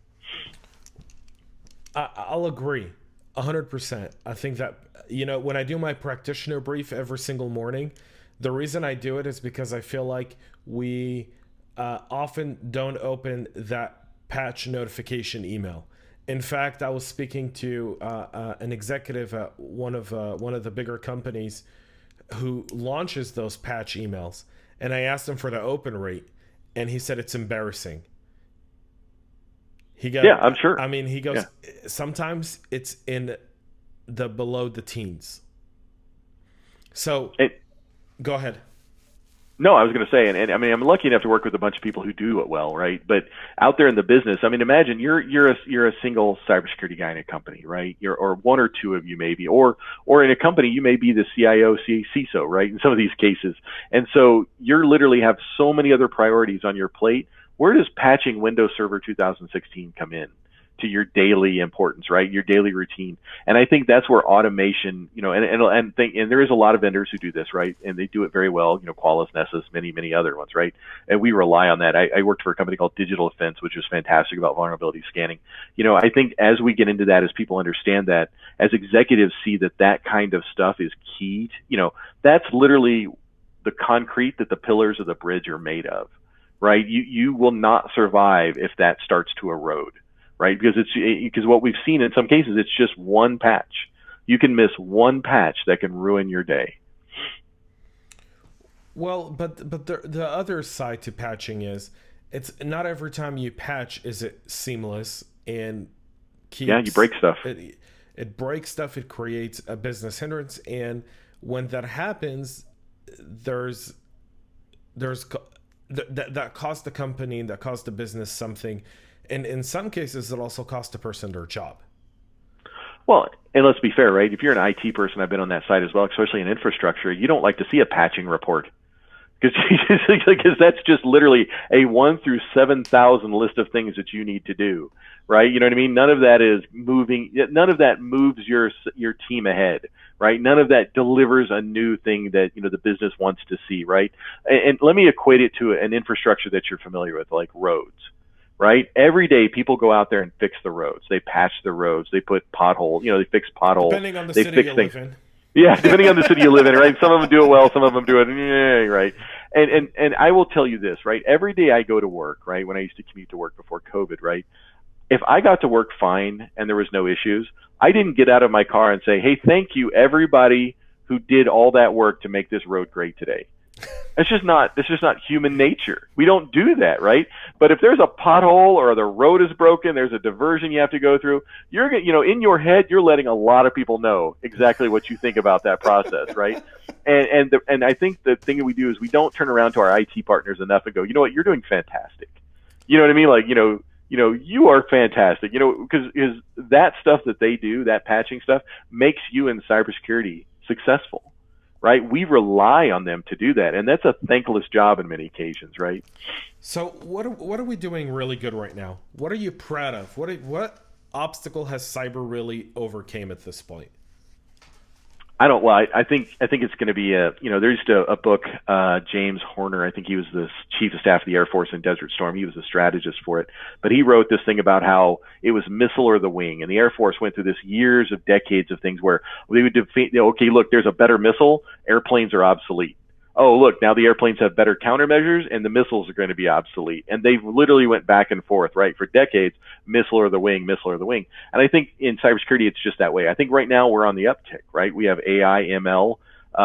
I'll agree 100%. I think that, when I do my practitioner brief every single morning, the reason I do it is because I feel like we often don't open that patch notification email. In fact, I was speaking to an executive at one of the bigger companies who launches those patch emails, and I asked him for the open rate, and he said it's embarrassing. Yeah, I'm sure. I mean, he goes, sometimes it's in the below the teens. So go ahead. No, I was going to say, and I mean, I'm lucky enough to work with a bunch of people who do it well, right? But out there in the business, I mean, imagine you're a single cybersecurity guy in a company, right? Or one or two of you maybe, or in a company you may be the CIO, CISO, right? In some of these cases, and so you're literally have so many other priorities on your plate. Where does patching Windows Server 2016 come in to your daily importance, right? Your daily routine. And I think that's where automation, and there is a lot of vendors who do this, right? And they do it very well, Qualys, Nessus, many other ones, right? And we rely on that. I worked for a company called Digital Defense, which was fantastic about vulnerability scanning. I think as we get into that, as people understand that, as executives see that kind of stuff is key, that's literally the concrete that the pillars of the bridge are made of, right? You will not survive if that starts to erode. Right, because what we've seen in some cases, it's just one patch. You can miss one patch that can ruin your day. Well, but the other side to patching is it's not every time you patch is it seamless and keeps. Yeah, you break stuff. It breaks stuff. It creates a business hindrance, and when that happens, there's that costs the company, that costs the business something. And in some cases, it also costs a person their job. Well, and let's be fair, right? If you're an IT person, I've been on that side as well, especially in infrastructure, you don't like to see a patching report. Because that's just literally a 1 through 7,000 list of things that you need to do, right? You know what I mean? None of that is moving. None of that moves your team ahead, right? None of that delivers a new thing that the business wants to see, right? And let me equate it to an infrastructure that you're familiar with, like roads. Right? Every day people go out there and fix the roads. They patch the roads. They put potholes, they fix potholes. Depending on the city you live in. Yeah, depending on the city you live in, right? Some of them do it well, some of them do it, right? And I will tell you this, right? Every day I go to work, right? When I used to commute to work before COVID, right? If I got to work fine and there was no issues, I didn't get out of my car and say, hey, thank you everybody who did all that work to make this road great today. It's just not human nature. We don't do that, right? But if there's a pothole or the road is broken, there's a diversion you have to go through, you're in your head, you're letting a lot of people know exactly what you think about that process, right? And I think the thing that we do is we don't turn around to our IT partners enough and go, you know what, you're doing fantastic. You know what I mean? Like, you are fantastic, because that stuff that they do, that patching stuff, makes you in cybersecurity successful. Right, we rely on them to do that, and that's a thankless job in many occasions, right? So, what are we doing really good right now? What are you proud of? What obstacle has cyber really overcame at this point? I think it's going to be there's a book, James Horner, I think he was the chief of staff of the Air Force in Desert Storm. He was a strategist for it, but he wrote this thing about how it was missile or the wing, and the Air Force went through this years of decades of things where they would defeat, okay, look, there's a better missile, airplanes are obsolete. Oh, look, now the airplanes have better countermeasures and the missiles are going to be obsolete. And they literally went back and forth, right, for decades, missile or the wing, missile or the wing. And I think in cybersecurity, it's just that way. I think right now we're on the uptick, right? We have AI, ML.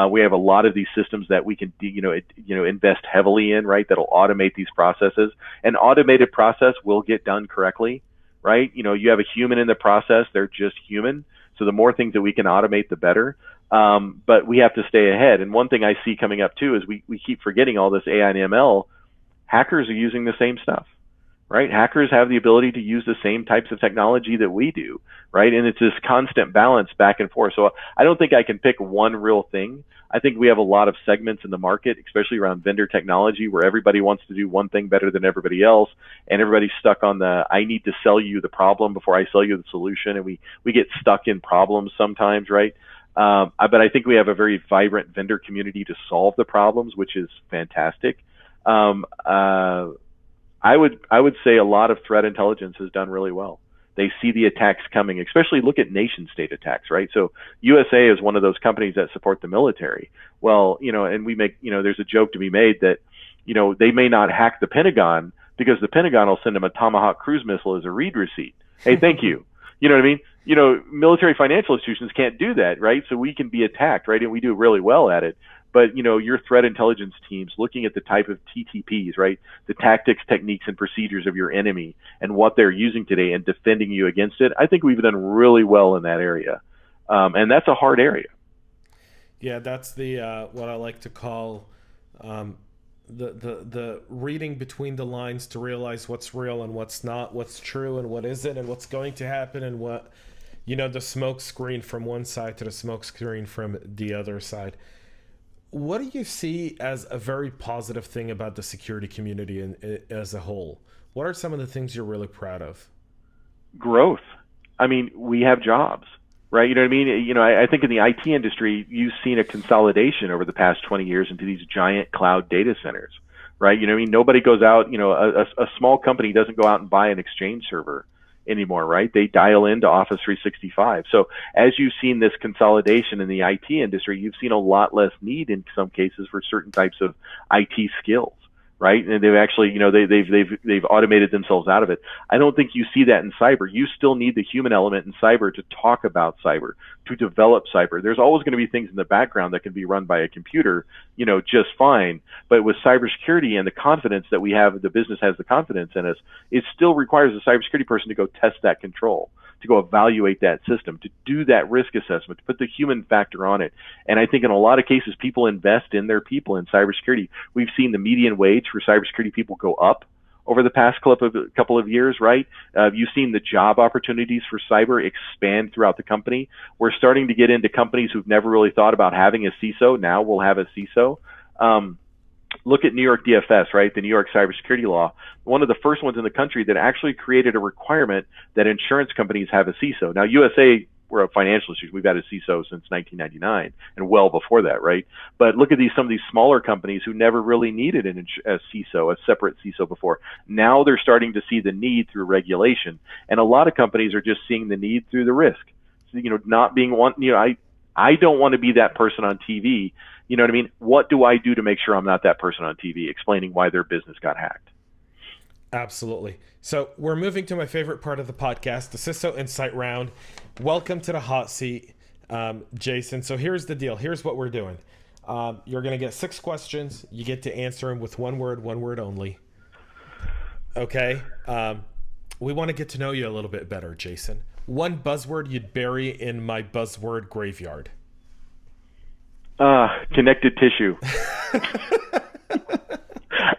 We have a lot of these systems that we can, invest heavily in, right, that'll automate these processes. An automated process will get done correctly, right? You have a human in the process. They're just human. So the more things that we can automate, the better. But we have to stay ahead. And one thing I see coming up too is we keep forgetting all this AI and ML. Hackers are using the same stuff, right? Hackers have the ability to use the same types of technology that we do, right? And it's this constant balance back and forth. So I don't think I can pick one real thing. I think we have a lot of segments in the market, especially around vendor technology, where everybody wants to do one thing better than everybody else, and everybody's stuck on I need to sell you the problem before I sell you the solution, and we get stuck in problems sometimes, right? But I think we have a very vibrant vendor community to solve the problems, which is fantastic. I would say a lot of threat intelligence has done really well. They see the attacks coming, especially look at nation state attacks, right? So USAA is one of those companies that support the military. Well, and we make, there's a joke to be made that, they may not hack the Pentagon because the Pentagon will send them a Tomahawk cruise missile as a read receipt. Hey, thank you. You know what I mean? Military financial institutions can't do that, right? So we can be attacked, right? And we do really well at it. But, your threat intelligence teams looking at the type of TTPs, right? The tactics, techniques, and procedures of your enemy and what they're using today and defending you against it. I think we've done really well in that area. And that's a hard area. Yeah, that's the what I like to call the reading between the lines to realize what's real and what's not, what's true and what isn't, and what's going to happen, and what, the smoke screen from one side to the smoke screen from the other side. What do you see as a very positive thing about the security community as a whole? What are some of the things you're really proud of? Growth. I mean, we have jobs, right? You know what I mean? I think in the IT industry, you've seen a consolidation over the past 20 years into these giant cloud data centers, right? Nobody goes out, a small company doesn't go out and buy an Exchange server anymore, right? They dial into Office 365. So as you've seen this consolidation in the IT industry, you've seen a lot less need in some cases for certain types of IT skills, right? And they've actually, they've automated themselves out of it. I don't think you see that in cyber. You still need the human element in cyber to talk about cyber, to develop cyber. There's always going to be things in the background that can be run by a computer, just fine. But with cybersecurity and the confidence that we have, the business has the confidence in us, it still requires a cybersecurity person to go test that control, to go evaluate that system, to do that risk assessment, to put the human factor on it. And I think in a lot of cases, people invest in their people in cybersecurity. We've seen the median wage for cybersecurity people go up over the past couple of years, right? You've seen the job opportunities for cyber expand throughout the company. We're starting to get into companies who've never really thought about having a CISO. Now we'll have a CISO. Look at New York DFS, right? The New York cybersecurity law. One of the first ones in the country that actually created a requirement that insurance companies have a CISO. Now, USA, we're a financial institution. We've had a CISO since 1999 and well before that, right? But look at some of these smaller companies who never really needed a CISO, a separate CISO before. Now they're starting to see the need through regulation. And a lot of companies are just seeing the need through the risk. So, not being one, I don't want to be that person on TV. You know what I mean? What do I do to make sure I'm not that person on TV explaining why their business got hacked? Absolutely. So we're moving to my favorite part of the podcast, the CISO Insight Round. Welcome to the hot seat, Jason. So here's the deal. Here's what we're doing. You're going to get 6 questions. You get to answer them with one word only. Okay? We want to get to know you a little bit better, Jason. One buzzword you'd bury in my buzzword graveyard. Connected tissue.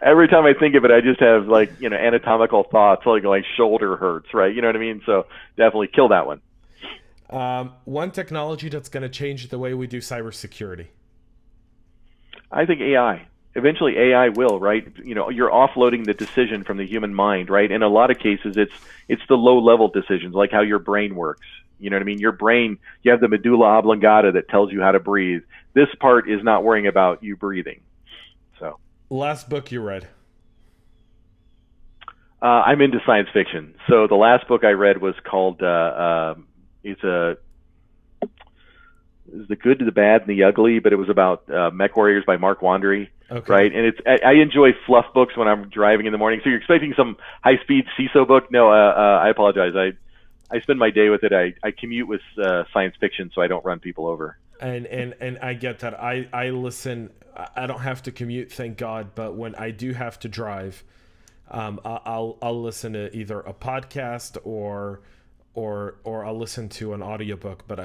Every time I think of it, I just have anatomical thoughts, like my shoulder hurts, right? You know what I mean? So definitely kill that one. One technology that's going to change the way we do cybersecurity. I think AI. Eventually AI will, right? You're offloading the decision from the human mind, right? In a lot of cases, it's the low level decisions, like how your brain works. You know what I mean? Your brain, you have the medulla oblongata that tells you how to breathe. This part is not worrying about you breathing. So, last book you read? I'm into science fiction. So the last book I read was called it's The Good, the Bad, and the Ugly, but it was about Mech Warriors by Mark Wandery. Okay. Right, and I enjoy fluff books when I'm driving in the morning. So you're expecting some high-speed CISO book? No, I apologize. I spend my day with it. I commute with science fiction, so I don't run people over. And I get that. I listen. I don't have to commute, thank God. But when I do have to drive, I'll listen to either a podcast or I'll listen to an audiobook. But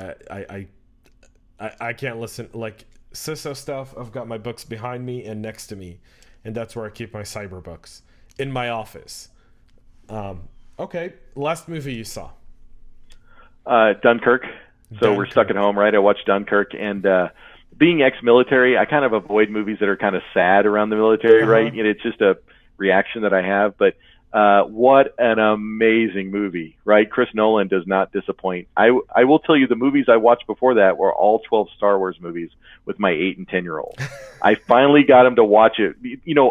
I can't listen like CISO stuff. I've got my books behind me and next to me, and that's where I keep my cyber books in my office. Okay, last movie you saw? Dunkirk. So we're stuck at home, right? I watched Dunkirk, and being ex-military, I kind of avoid movies that are kind of sad around the military, right? It's just a reaction that I have. But What an amazing movie, right? Chris Nolan does not disappoint. I will tell you, the movies I watched before that were all 12 Star Wars movies with my 8 and 10-year-old. I finally got him to watch it.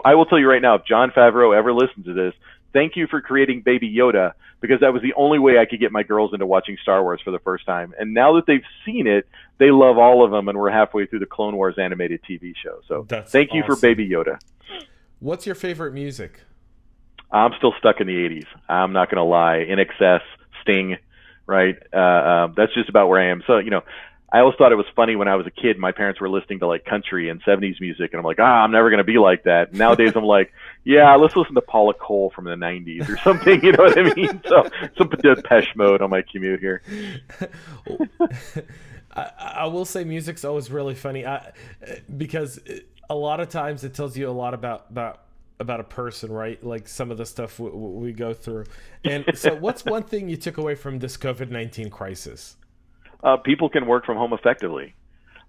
I will tell you right now, if Jon Favreau ever listens to this, thank you for creating Baby Yoda, because that was the only way I could get my girls into watching Star Wars for the first time. And now that they've seen it, they love all of them, and we're halfway through the Clone Wars animated TV show. So thank you for Baby Yoda. What's your favorite music? I'm still stuck in the 80s. I'm not going to lie. In Excess, Sting, right? That's just about where I am. So, I always thought it was funny when I was a kid. My parents were listening to like country and 70s music, and I'm like, I'm never going to be like that. Nowadays, I'm like, yeah, let's listen to Paula Cole from the 90s or something. You know what I mean? So some Depeche Mode on my commute here. I will say music's always really funny because a lot of times it tells you a lot about a person, right? Like some of the stuff we go through. And so what's one thing you took away from this COVID-19 crisis? People can work from home effectively.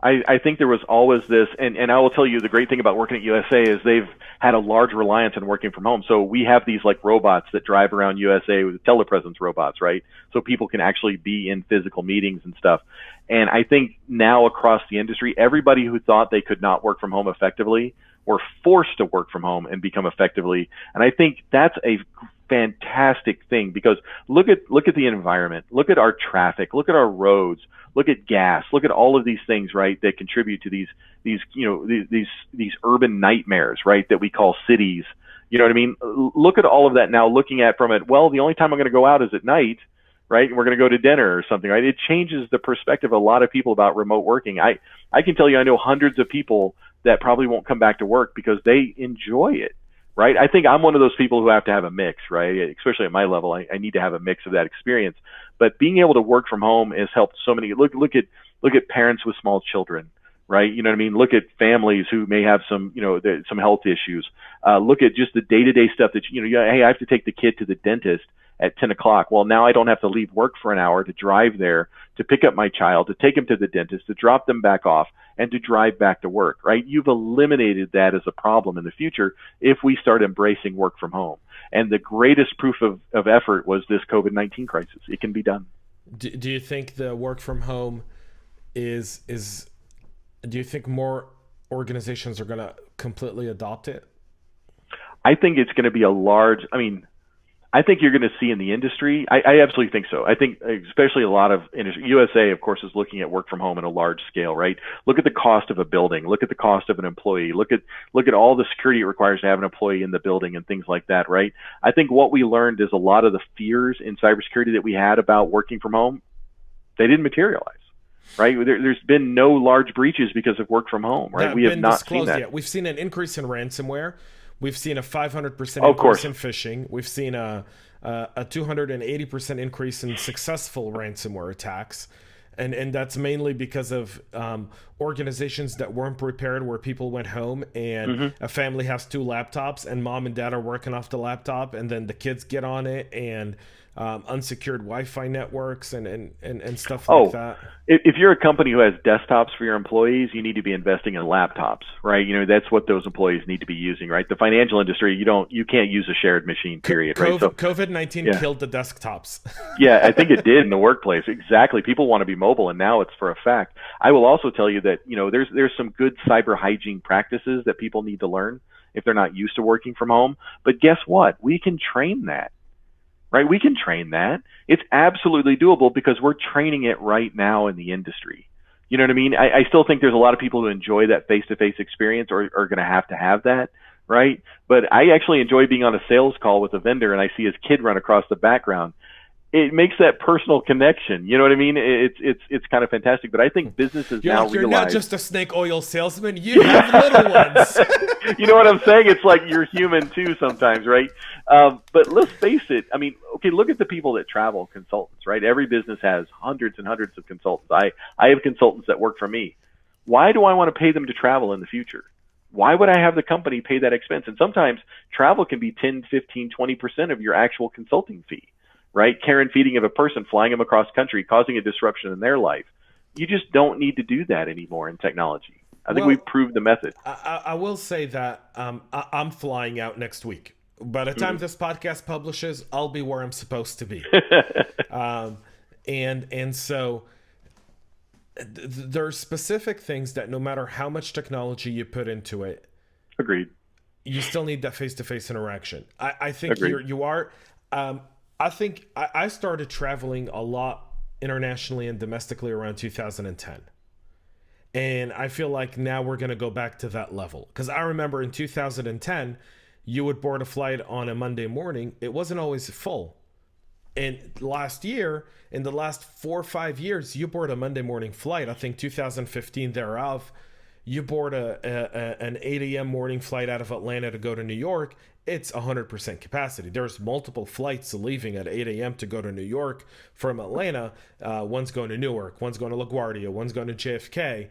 I think there was always this, and I will tell you, the great thing about working at USAA is they've had a large reliance on working from home. So we have these like robots that drive around USAA with telepresence robots, right? So people can actually be in physical meetings and stuff. And I think now across the industry, everybody who thought they could not work from home effectively were forced to work from home and become effectively. And I think that's a fantastic thing, because look at the environment, look at our traffic, look at our roads, look at gas, look at all of these things, right, that contribute to these urban nightmares, right, that we call cities. You know what I mean? Look at all of that now, looking at from it, well, the only time I'm going to go out is at night, right? And we're going to go to dinner or something, right? It changes the perspective of a lot of people about remote working. I can tell you, I know hundreds of people that probably won't come back to work because they enjoy it. Right. I think I'm one of those people who have to have a mix, right? Especially at my level, I need to have a mix of that experience. But being able to work from home has helped so many. Look at parents with small children, right? You know what I mean? Look at families who may have some health issues. Look at just the day-to-day stuff that, hey, I have to take the kid to the dentist at 10 o'clock. Well, now I don't have to leave work for an hour to drive there, to pick up my child, to take him to the dentist, to drop them back off, and to drive back to work, right? You've eliminated that as a problem in the future if we start embracing work from home. And the greatest proof of effort was this COVID-19 crisis. It can be done. Do you think the work from home is do you think more organizations are going to completely adopt it? I think it's going to be I think you're going to see in the industry. I absolutely think so. I think especially a lot of industry. USAA, of course, is looking at work from home at a large scale, right? Look at the cost of a building. Look at the cost of an employee. Look at all the security it requires to have an employee in the building and things like that, right? I think what we learned is a lot of the fears in cybersecurity that we had about working from home, they didn't materialize. Right? There's been no large breaches because of work from home, right? We have not seen that yet. We've seen an increase in ransomware. We've seen a 500% increase in phishing. We've seen a 280% increase in successful ransomware attacks. And that's mainly because of organizations that weren't prepared, where people went home and a family has 2 laptops and mom and dad are working off the laptop, and then the kids get on it, and unsecured Wi-Fi networks and stuff like that. If you're a company who has desktops for your employees, you need to be investing in laptops, right? That's what those employees need to be using, right? The financial industry, you can't use a shared machine, period. Right? So COVID-19 killed the desktops. Yeah, I think it did in the workplace. Exactly. People want to be mobile, and now it's for a fact. I will also tell you that there's some good cyber hygiene practices that people need to learn if they're not used to working from home. But guess what? We can train that. Right? We can train that. It's absolutely doable because we're training it right now in the industry. You know what I mean? I still think there's a lot of people who enjoy that face-to-face experience or are going to have that, right? But I actually enjoy being on a sales call with a vendor and I see his kid run across the background. It makes that personal connection. You know what I mean? It's kind of fantastic. But I think businesses now realize... You're not just a snake oil salesman. You have little ones. You know what I'm saying? It's like you're human too sometimes, right? But let's face it. I mean, okay, look at the people that travel, consultants, right? Every business has hundreds and hundreds of consultants. I have consultants that work for me. Why do I want to pay them to travel in the future? Why would I have the company pay that expense? And sometimes travel can be 10, 15, 20% of your actual consulting fee. Right? Care and feeding of a person, flying them across country, causing a disruption in their life. You just don't need to do that anymore in technology. I think we've proved the method. I will say that I'm flying out next week. by the time this podcast publishes, I'll be where I'm supposed to be. And so there are specific things that no matter how much technology you put into it, Agreed. you still need that face-to-face interaction. I think Agreed. you are. I think I started traveling a lot internationally and domestically around 2010. And I feel like now we're going to go back to that level. Because I remember in 2010, you would board a flight on a Monday morning. It wasn't always full. And last year, in the last 4 or 5 years, you board a Monday morning flight. I think 2015 thereof, you board an 8 a.m. morning flight out of Atlanta to go to New York. It's 100% capacity. There's multiple flights leaving at 8 a.m. to go to New York from Atlanta. One's going to Newark, one's going to LaGuardia, one's going to JFK,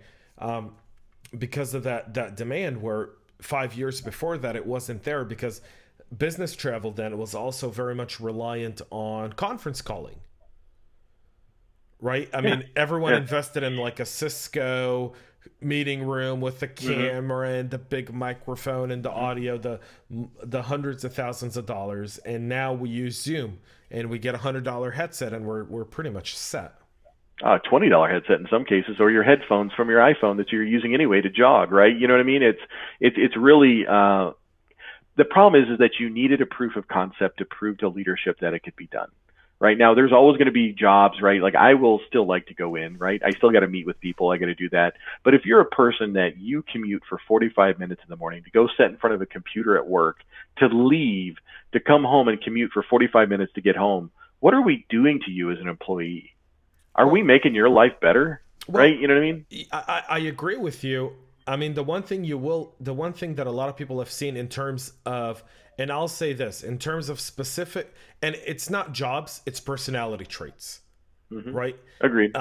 because of that demand, where 5 years before that it wasn't there, because business travel then was also very much reliant on conference calling. Right? I mean, everyone invested in like a Cisco meeting room with the camera and the big microphone and the audio, the hundreds of thousands of dollars, and now we use Zoom and we get $100 headset and we're pretty much set. $20 headset in some cases, or your headphones from your iPhone that you're using anyway to jog, right? You know what I mean? It's really the problem is that you needed a proof of concept to prove to leadership that it could be done. Right now, there's always going to be jobs, right? Like I will still like to go in, right? I still got to meet with people. I got to do that. But if you're a person that you commute for 45 minutes in the morning to go sit in front of a computer at work, to leave, to come home and commute for 45 minutes to get home, what are we doing to you as an employee? Are we making your life better? Well, right? You know what I mean? I agree with you. I mean, the one thing that a lot of people have seen in terms of, and I'll say this, in terms of specific, and it's not jobs, it's personality traits, right? Agreed.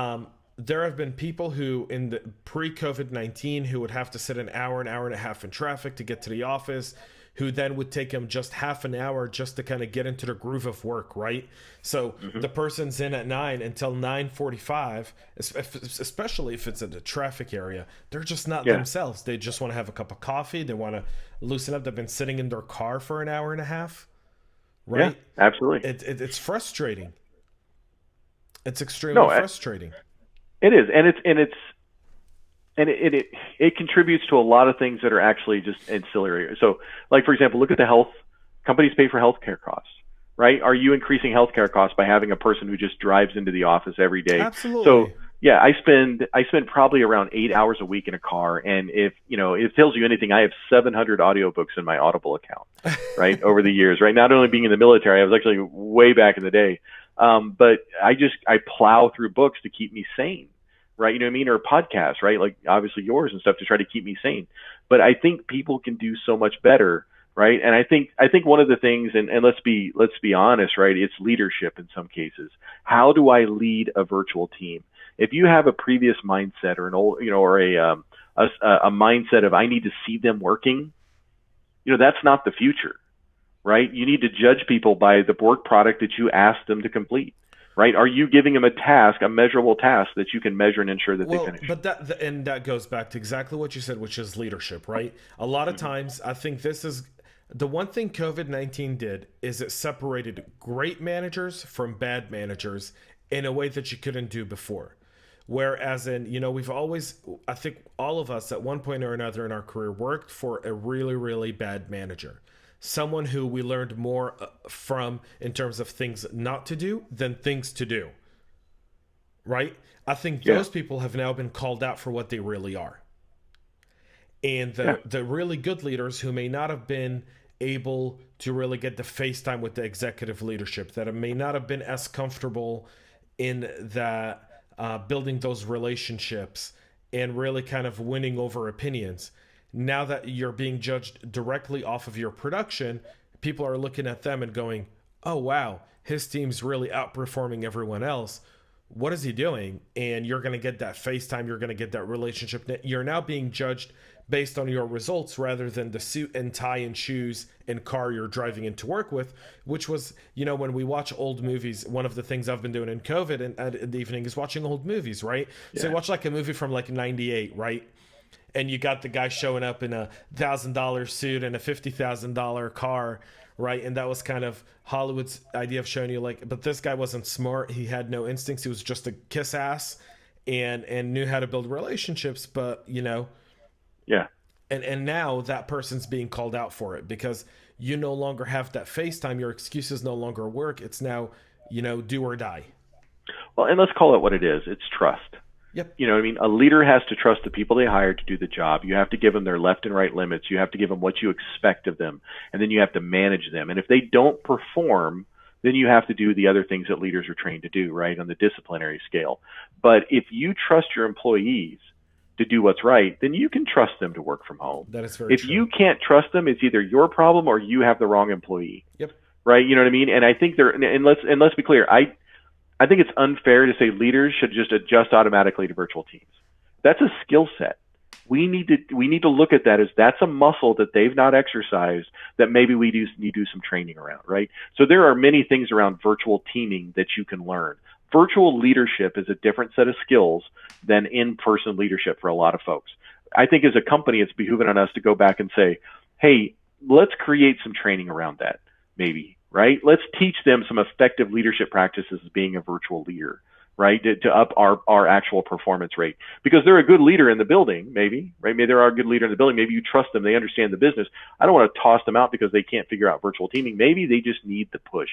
There have been people who in the pre-COVID-19 who would have to sit an hour and a half in traffic to get to the office, who then would take them just half an hour just to kind of get into the groove of work, right? So the person's in at 9 until 9:45, especially if it's in a traffic area. They're just not themselves. They just want to have a cup of coffee. They want to loosen up. They've been sitting in their car for an hour and a half, right? Yeah, absolutely. It's frustrating. It's extremely frustrating. It is, and it contributes to a lot of things that are actually just ancillary. So, like for example, look at the health companies pay for healthcare costs, right? Are you increasing healthcare costs by having a person who just drives into the office every day? Absolutely. So yeah, I spend probably around 8 hours a week in a car, and if it tells you anything, I have 700 audiobooks in my Audible account, right? Over the years, right? Not only being in the military, I was actually way back in the day, but I plow through books to keep me sane. Right, you know what I mean, or podcasts, right? Like obviously yours and stuff to try to keep me sane. But I think people can do so much better, right? And I think one of the things, and let's be honest, right? It's leadership in some cases. How do I lead a virtual team? If you have a previous mindset or an old, or a mindset of I need to see them working, that's not the future, right? You need to judge people by the work product that you ask them to complete. Right? Are you giving them a task, a measurable task that you can measure and ensure that they finish? But that goes back to exactly what you said, which is leadership, right? A lot of times, I think this is the one thing COVID-19 did is it separated great managers from bad managers in a way that you couldn't do before. Whereas we've always, I think all of us at one point or another in our career worked for a really, really bad manager. Someone who we learned more from in terms of things not to do than things to do, right? I think those people have now been called out for what they really are. And the really good leaders who may not have been able to really get the face time with the executive leadership, that may not have been as comfortable in that building those relationships and really kind of winning over opinions. Now that you're being judged directly off of your production, people are looking at them and going, oh, wow, his team's really outperforming everyone else. What is he doing? And you're going to get that FaceTime. You're going to get that relationship. You're now being judged based on your results rather than the suit and tie and shoes and car you're driving into work with, which was, when we watch old movies, one of the things I've been doing in COVID and at the evening is watching old movies, right? Yeah. So you watch like a movie from like 98, right? and you got the guy showing up in a $1,000 suit and a $50,000 car, right? And that was kind of Hollywood's idea of showing you, like, but this guy wasn't smart. He had no instincts. He was just a kiss ass and knew how to build relationships, but yeah. And now that person's being called out for it because you no longer have that FaceTime. Your excuses no longer work. It's now, do or die. Well, and let's call it what it is. It's trust. Yep. You know what I mean? A leader has to trust the people they hire to do the job. You have to give them their left and right limits. You have to give them what you expect of them. And then you have to manage them. And if they don't perform, then you have to do the other things that leaders are trained to do, right, on the disciplinary scale. But if you trust your employees to do what's right, then you can trust them to work from home. That is very true. If you can't trust them, it's either your problem or you have the wrong employee. Yep. Right? You know what I mean? And I think let's be clear. I think it's unfair to say leaders should just adjust automatically to virtual teams. That's a skill set. We need to look at that as that's a muscle that they've not exercised that maybe we need to do some training around, right? So there are many things around virtual teaming that you can learn. Virtual leadership is a different set of skills than in-person leadership for a lot of folks. I think as a company, it's behooving on us to go back and say, hey, let's create some training around that, maybe. Right? Let's teach them some effective leadership practices as being a virtual leader, right? To up our actual performance rate. Because they're a good leader in the building, maybe, right? Maybe they're a good leader in the building. Maybe you trust them. They understand the business. I don't want to toss them out because they can't figure out virtual teaming. Maybe they just need the push.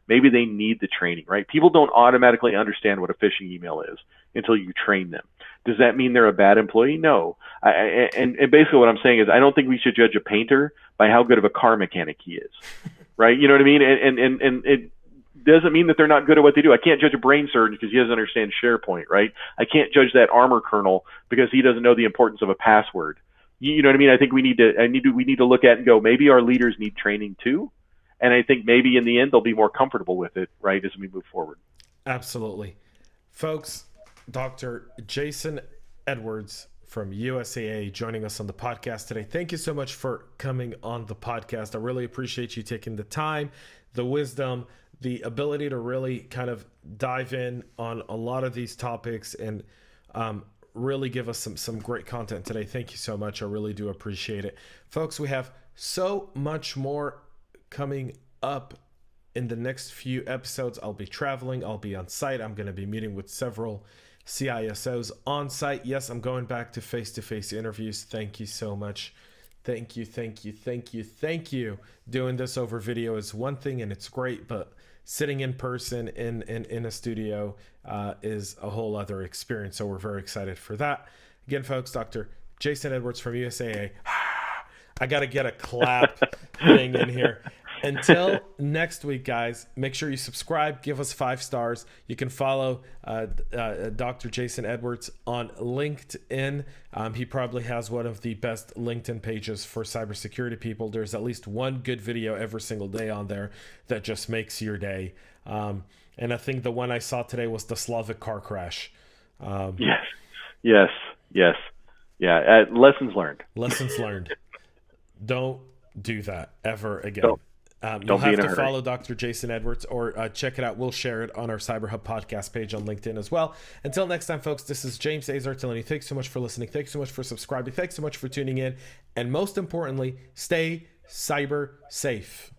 Maybe they need the training, right? People don't automatically understand what a phishing email is until you train them. Does that mean they're a bad employee? No. And basically what I'm saying is I don't think we should judge a painter by how good of a car mechanic he is. Right? You know what I mean? And it doesn't mean that they're not good at what they do. I can't judge a brain surgeon because he doesn't understand SharePoint, right? I can't judge that armor colonel because he doesn't know the importance of a password. You know what I mean? I think we need to look at and go, maybe our leaders need training too. And I think maybe in the end they'll be more comfortable with it, right, as we move forward. Absolutely. Folks, Dr. Jason Edwards from USAA joining us on the podcast today. Thank you so much for coming on the podcast. I really appreciate you taking the time, the wisdom, the ability to really kind of dive in on a lot of these topics and really give us some great content today. Thank you so much. I really do appreciate it. Folks, we have so much more coming up in the next few episodes. I'll be traveling. I'll be on site. I'm going to be meeting with several CISOs on site. Yes, I'm going back to face-to-face interviews. Thank you so much. Thank you. Doing this over video is one thing and it's great, but sitting in person in a studio is a whole other experience. So we're very excited for that. Again, folks, Dr. Jason Edwards from USAA. I got to get a clap thing in here. Until next week, guys, make sure you subscribe, give us 5 stars. You can follow Dr. Jason Edwards on LinkedIn. He probably has one of the best LinkedIn pages for cybersecurity people. There's at least one good video every single day on there that just makes your day. And I think the one I saw today was the Slavic car crash. Yes. Yeah. Lessons learned. Don't do that ever again. You'll have to follow Dr. Jason Edwards or check it out. We'll share it on our CyberHub podcast page on LinkedIn as well. Until next time, folks, this is James Azar telling you thanks so much for listening. Thanks so much for subscribing. Thanks so much for tuning in. And most importantly, stay cyber safe.